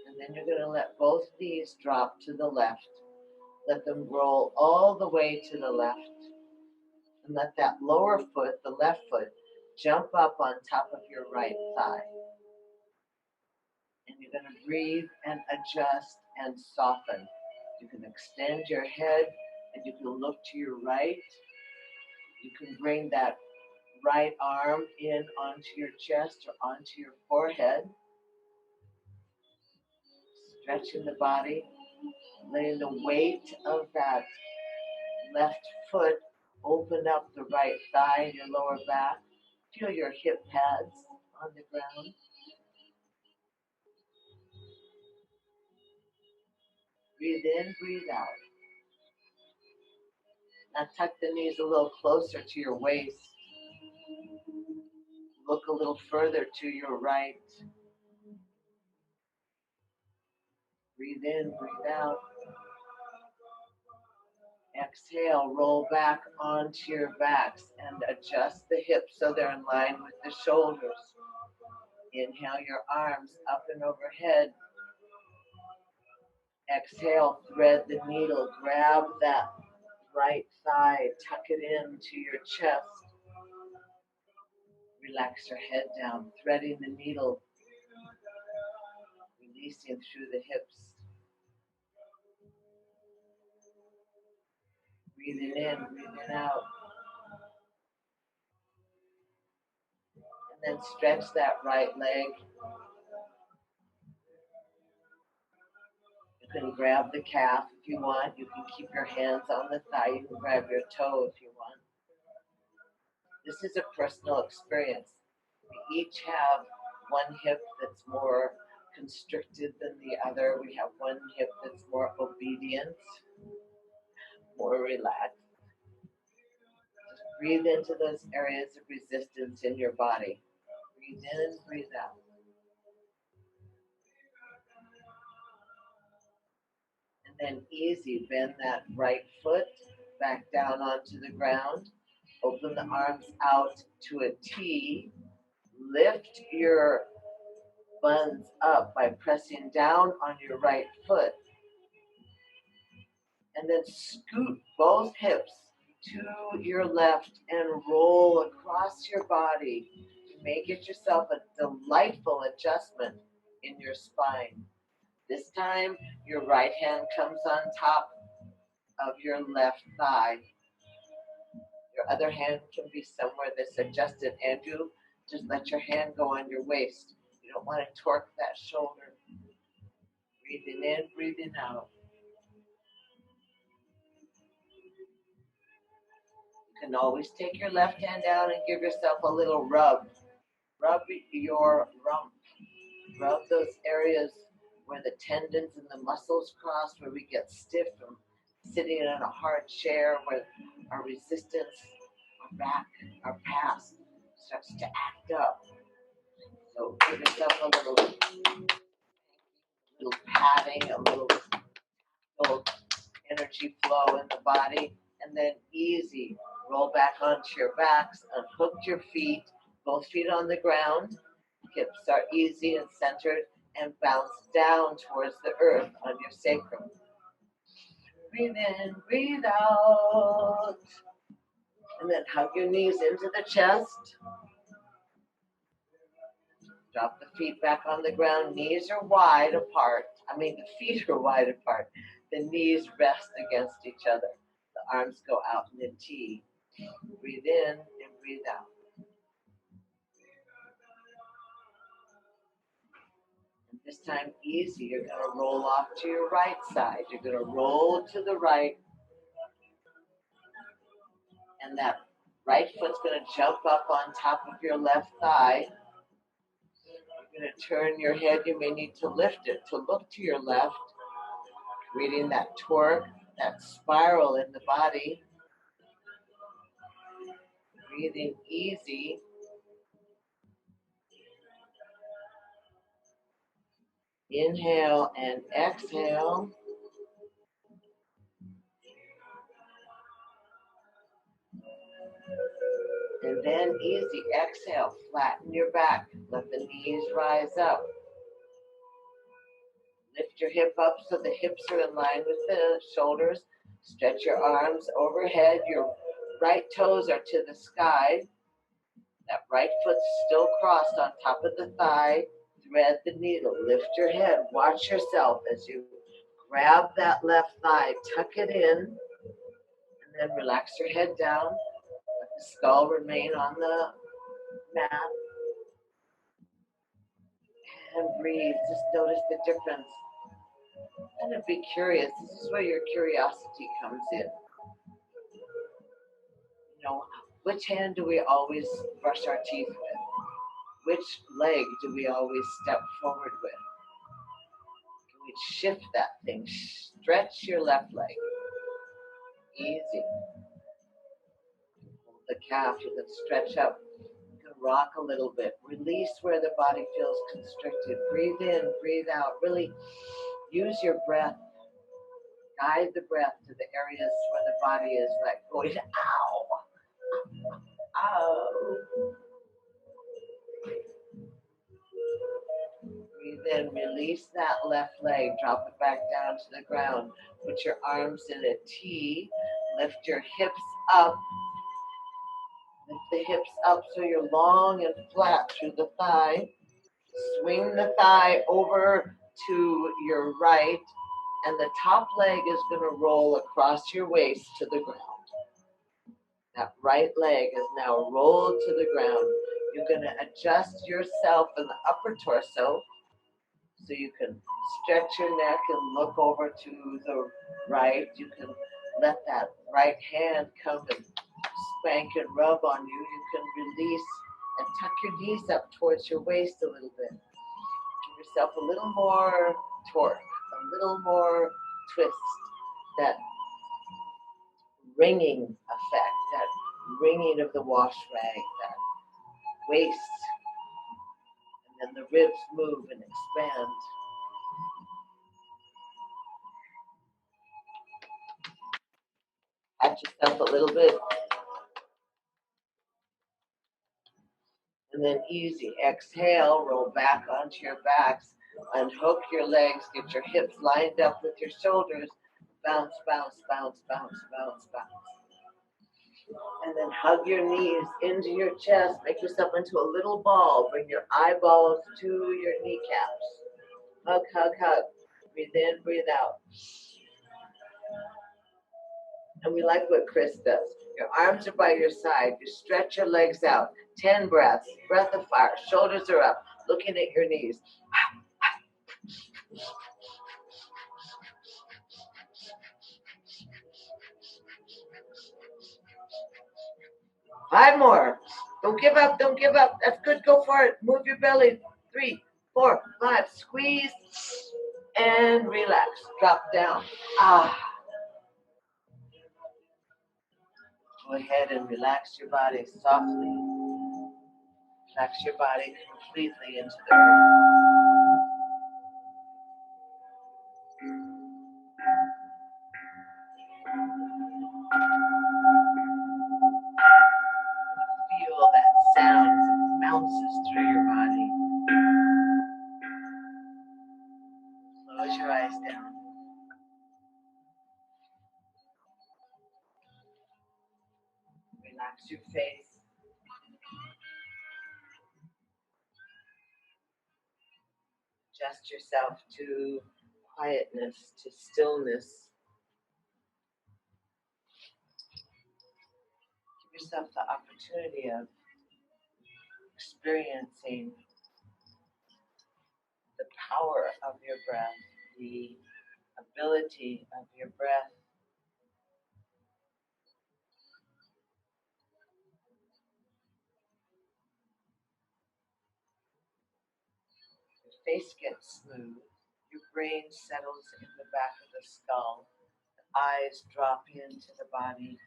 And then you're going to let both knees drop to the left. Let them roll all the way to the left. And let that lower foot, the left foot, jump up on top of your right thigh. And you're going to breathe and adjust and soften. You can extend your head and you can look to your right. You can bring that right arm in onto your chest or onto your forehead. Stretching the body, letting the weight of that left foot open up the right thigh and your lower back. Feel your hip pads on the ground. Breathe in, breathe out. Now tuck the knees a little closer to your waist. Look a little further to your right. Breathe in, breathe out. Exhale, roll back onto your backs and adjust the hips so they're in line with the shoulders. Inhale your arms up and overhead. Exhale, thread the needle, grab that right thigh, tuck it into your chest. Relax your head down, threading the needle, releasing through the hips. Breathing in, breathing out. And then stretch that right leg. You can grab the calf if you want. You can keep your hands on the thigh. You can grab your toe if you want. This is a personal experience. We each have one hip that's more constricted than the other. We have one hip that's more obedient, more relaxed. Just breathe into those areas of resistance in your body. Breathe in, breathe out. And then easy, bend that right foot back down onto the ground. Open the arms out to a T. Lift your buns up by pressing down on your right foot. And then scoot both hips to your left and roll across your body. You may get yourself a delightful adjustment in your spine. This time, your right hand comes on top of your left thigh. Your other hand can be somewhere that's adjusted, and you just let your hand go on your waist. You don't want to torque that shoulder. Breathing in, breathing out. You can always take your left hand down and give yourself a little rub. Rub your rump. Rub those areas where the tendons and the muscles cross, where we get stiff from sitting in a hard chair, where our resistance, our back, our past starts to act up. So give yourself a little padding, a little energy flow in the body, and then easy. Roll back onto your backs, unhook your feet, both feet on the ground. Hips are easy and centered, and bounce down towards the earth on your sacrum. Breathe in, breathe out. And then hug your knees into the chest. Drop the feet back on the ground. Knees are wide apart. The feet are wide apart. The knees rest against each other. The arms go out in a T. Breathe in and breathe out. And this time, easy. You're going to roll off to your right side. You're going to roll to the right. And that right foot's going to jump up on top of your left thigh. You're going to turn your head. You may need to lift it to look to your left, creating that torque, that spiral in the body. Breathing easy. Inhale and exhale. And then easy, exhale, flatten your back. Let the knees rise up. Lift your hip up so the hips are in line with the shoulders. Stretch your arms overhead. Your right toes are to the sky. That right foot's still crossed on top of the thigh. Thread the needle. Lift your head. Watch yourself as you grab that left thigh. Tuck it in. And then relax your head down. Let the skull remain on the mat. And breathe. Just notice the difference. Kind of be curious. This is where your curiosity comes in. Which hand do we always brush our teeth with? Which leg do we always step forward with? Can we shift that thing? Stretch your left leg. Easy. Hold the calf. You can stretch up. You can rock a little bit. Release where the body feels constricted. Breathe in, breathe out. Really use your breath. Guide the breath to the areas where the body is like going, ow, ow. Breathe in, release that left leg, drop it back down to the ground. Put your arms in a T, lift your hips up. Lift the hips up so you're long and flat through the thigh. Swing the thigh over to your right, and the top leg is going to roll across your waist to the ground. That right leg is now rolled to the ground. You're going to adjust yourself in the upper torso so you can stretch your neck and look over to the right. You can let that right hand come and spank and rub on you. You can release and tuck your knees up towards your waist a little bit. Give yourself a little more torque, a little more twist, that ringing effect, that ringing of the wash rag, that waist, and then the ribs move and expand. Pat yourself a little bit. And then easy, exhale, roll back onto your backs, unhook your legs, get your hips lined up with your shoulders, bounce, bounce, bounce, bounce, bounce, bounce. And then hug your knees into your chest. Make yourself into a little ball. Bring your eyeballs to your kneecaps. Hug, hug, hug. Breathe in, breathe out. And we like what Chris does. Your arms are by your side. You stretch your legs out. 10 breaths. Breath of fire. Shoulders are up. Looking at your knees. 5 more. Don't give up. Don't give up. That's good. Go for it. Move your belly. 3, 4, 5. Squeeze and relax. Drop down. Go ahead and relax your body softly. Relax your body completely into the earth. Feel that sound as it bounces through your body. Close your eyes down. Relax your face. Adjust yourself to quietness, to stillness. Give yourself the opportunity of experiencing the power of your breath, the ability of your breath. Your face gets smooth. Your brain settles in the back of the skull. The eyes drop into the body.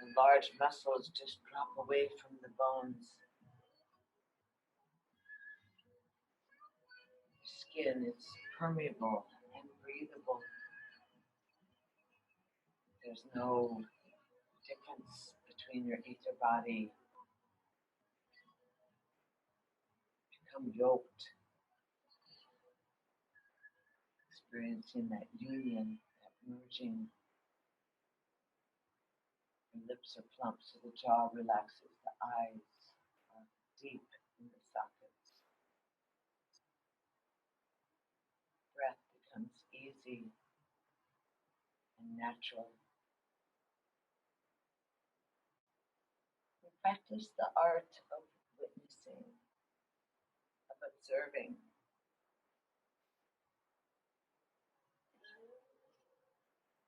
The large muscles just drop away from the bones. Your skin is permeable and breathable. There's no difference between your ether body. Become yoked, experiencing that union, that merging. Your lips are plump, so the jaw relaxes. The eyes are deep in the sockets. Breath becomes easy and natural. We practice the art of witnessing, of observing.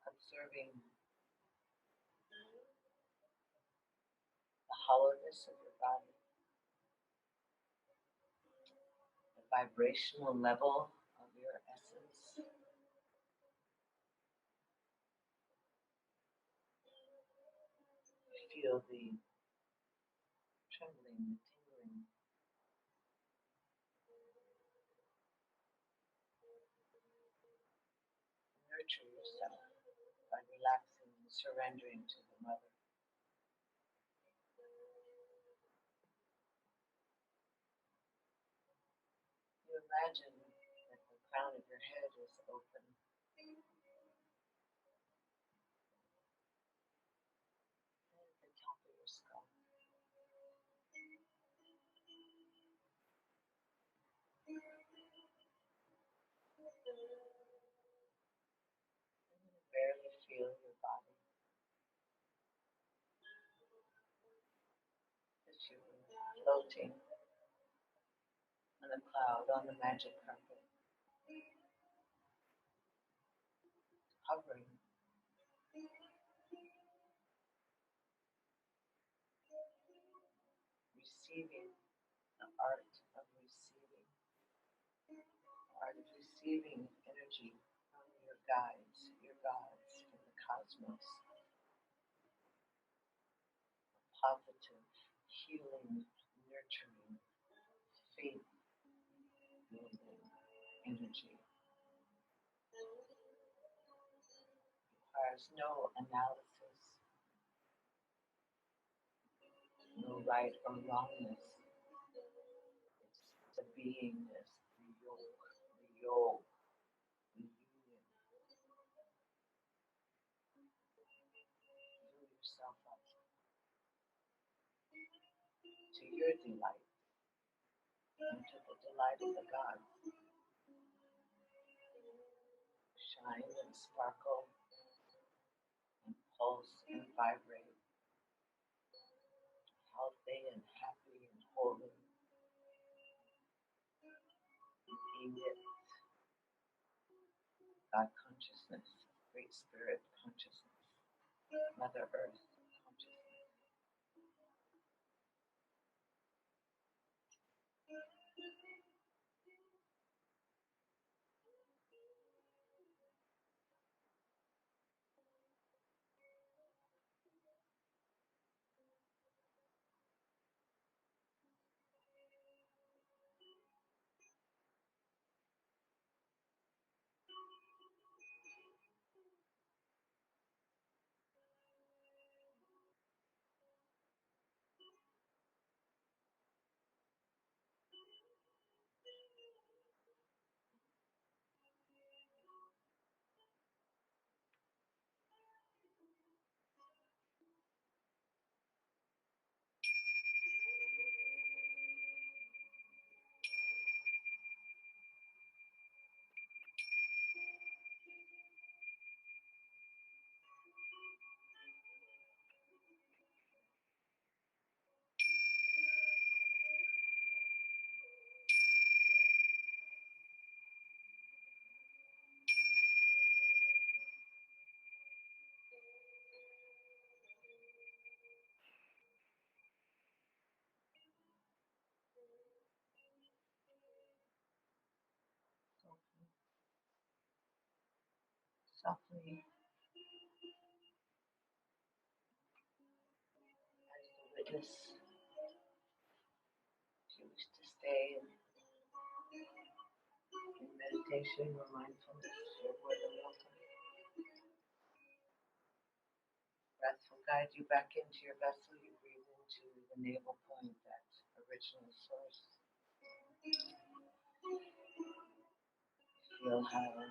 Observing the hollowness of your body, the vibrational level of your essence. Feel the trembling, the tingling. Nurture yourself by relaxing and surrendering to the mother. You imagine that the crown of your head is open. And the top of your skull. You barely feel your body as you are floating on a cloud on the magic carpet, hovering, receiving the art of receiving, energy from your guides, your gods from the cosmos, positive, healing, nurturing, faith building energy. Requires no analysis, no right or wrongness. It's the beingness, the yoke, the union. Feel yourself up to your delight and to the delight of the gods. Shine and sparkle and pulse and vibrate, healthy and happy and holy. Emit God consciousness, Great Spirit consciousness, Mother Earth consciousness. Softly, as the witness, if you wish to stay in meditation or mindfulness, you're more than welcome. Breath will guide you back into your vessel. You breathe into the navel point, that original source. Feel how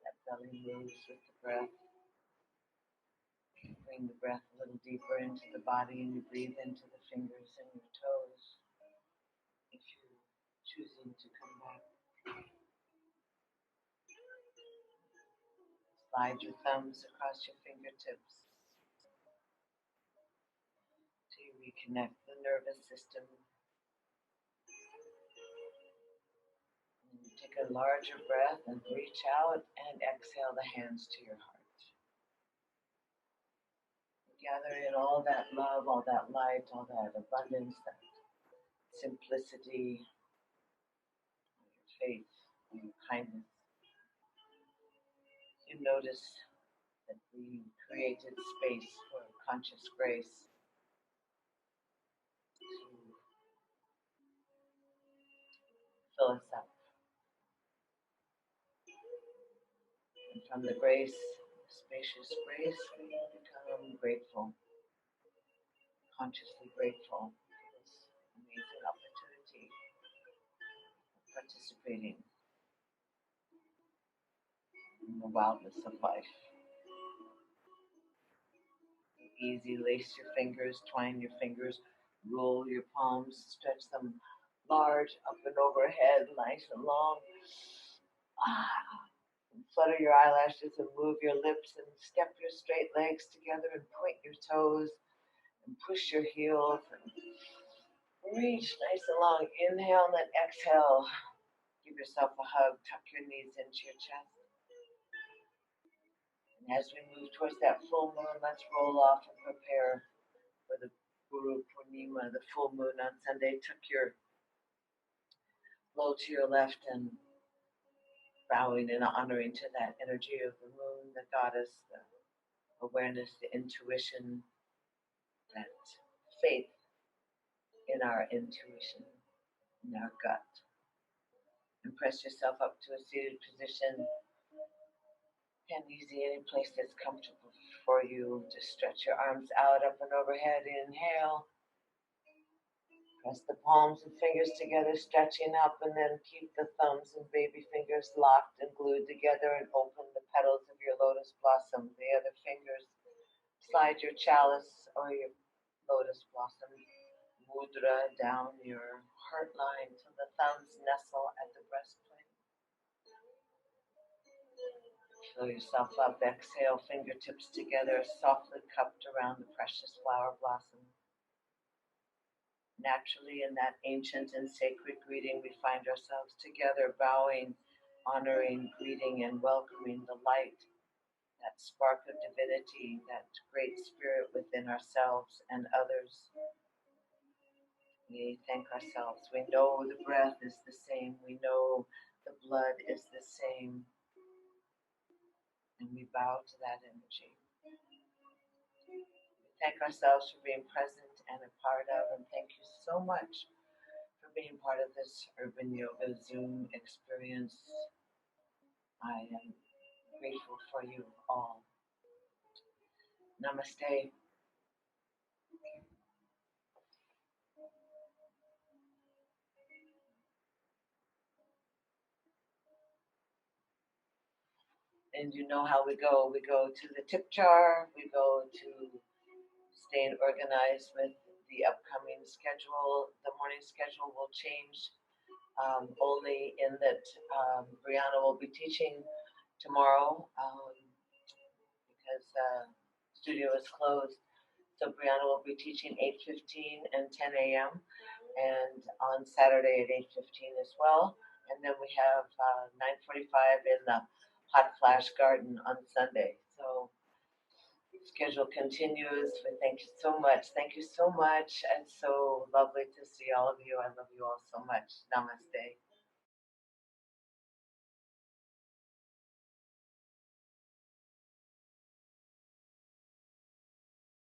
that belly moves with the breath. Bring the breath a little deeper into the body and you breathe into the fingers and your toes. If you're choosing to come back, slide your thumbs across your fingertips to reconnect the nervous system. And take a larger breath and reach out and exhale the hands to your heart. Gather in all that love, all that light, all that abundance, that simplicity, your faith, and your kindness. You notice that we created space for conscious grace to fill us up. And from the grace, spacious grace, we become grateful, consciously grateful for this amazing opportunity of participating in the wildness of life. Easy, lace your fingers, twine your fingers, roll your palms, stretch them large, up and overhead, nice and long. And flutter your eyelashes and move your lips and step your straight legs together and point your toes and push your heels and reach nice and long. Inhale and then exhale. Give yourself a hug, tuck your knees into your chest. And as we move towards that full moon, let's roll off and prepare for the Guru Purnima, the full moon on Sunday. Tuck your low to your left and bowing and honoring to that energy of the moon, the goddess, the awareness, the intuition, that faith in our intuition, in our gut. And press yourself up to a seated position. And easy, any place that's comfortable for you. Just stretch your arms out, up and overhead. Inhale. Press the palms and fingers together, stretching up, and then keep the thumbs and baby fingers locked and glued together and open the petals of your lotus blossom. The other fingers Slide your chalice or your lotus blossom mudra down your heart line till the thumbs nestle at the breastplate. Fill yourself up. Exhale, fingertips together, softly cupped around the precious flower blossom. Naturally, in that ancient and sacred greeting, we find ourselves together, bowing, honoring, greeting, and welcoming the light, that spark of divinity, that great spirit within ourselves and others. We thank ourselves. We know the breath is the same. We know the blood is the same. And we bow to that energy. We thank ourselves for being present and a part of, and thank you so much for being part of this Urban Yoga Zoom experience. I am grateful for you all. Namaste. And you know how we go. We go to the tip jar. We go to staying organized with the upcoming schedule. The morning schedule will change only in that Brianna will be teaching tomorrow because studio is closed. So Brianna will be teaching 8:15 and 10 a.m. and on Saturday at 8:15 as well. And then we have 9:45 in the Hot Flash Garden on Sunday. So schedule continues. But thank you so much. Thank you so much. And so lovely to see all of you. I love you all so much. Namaste.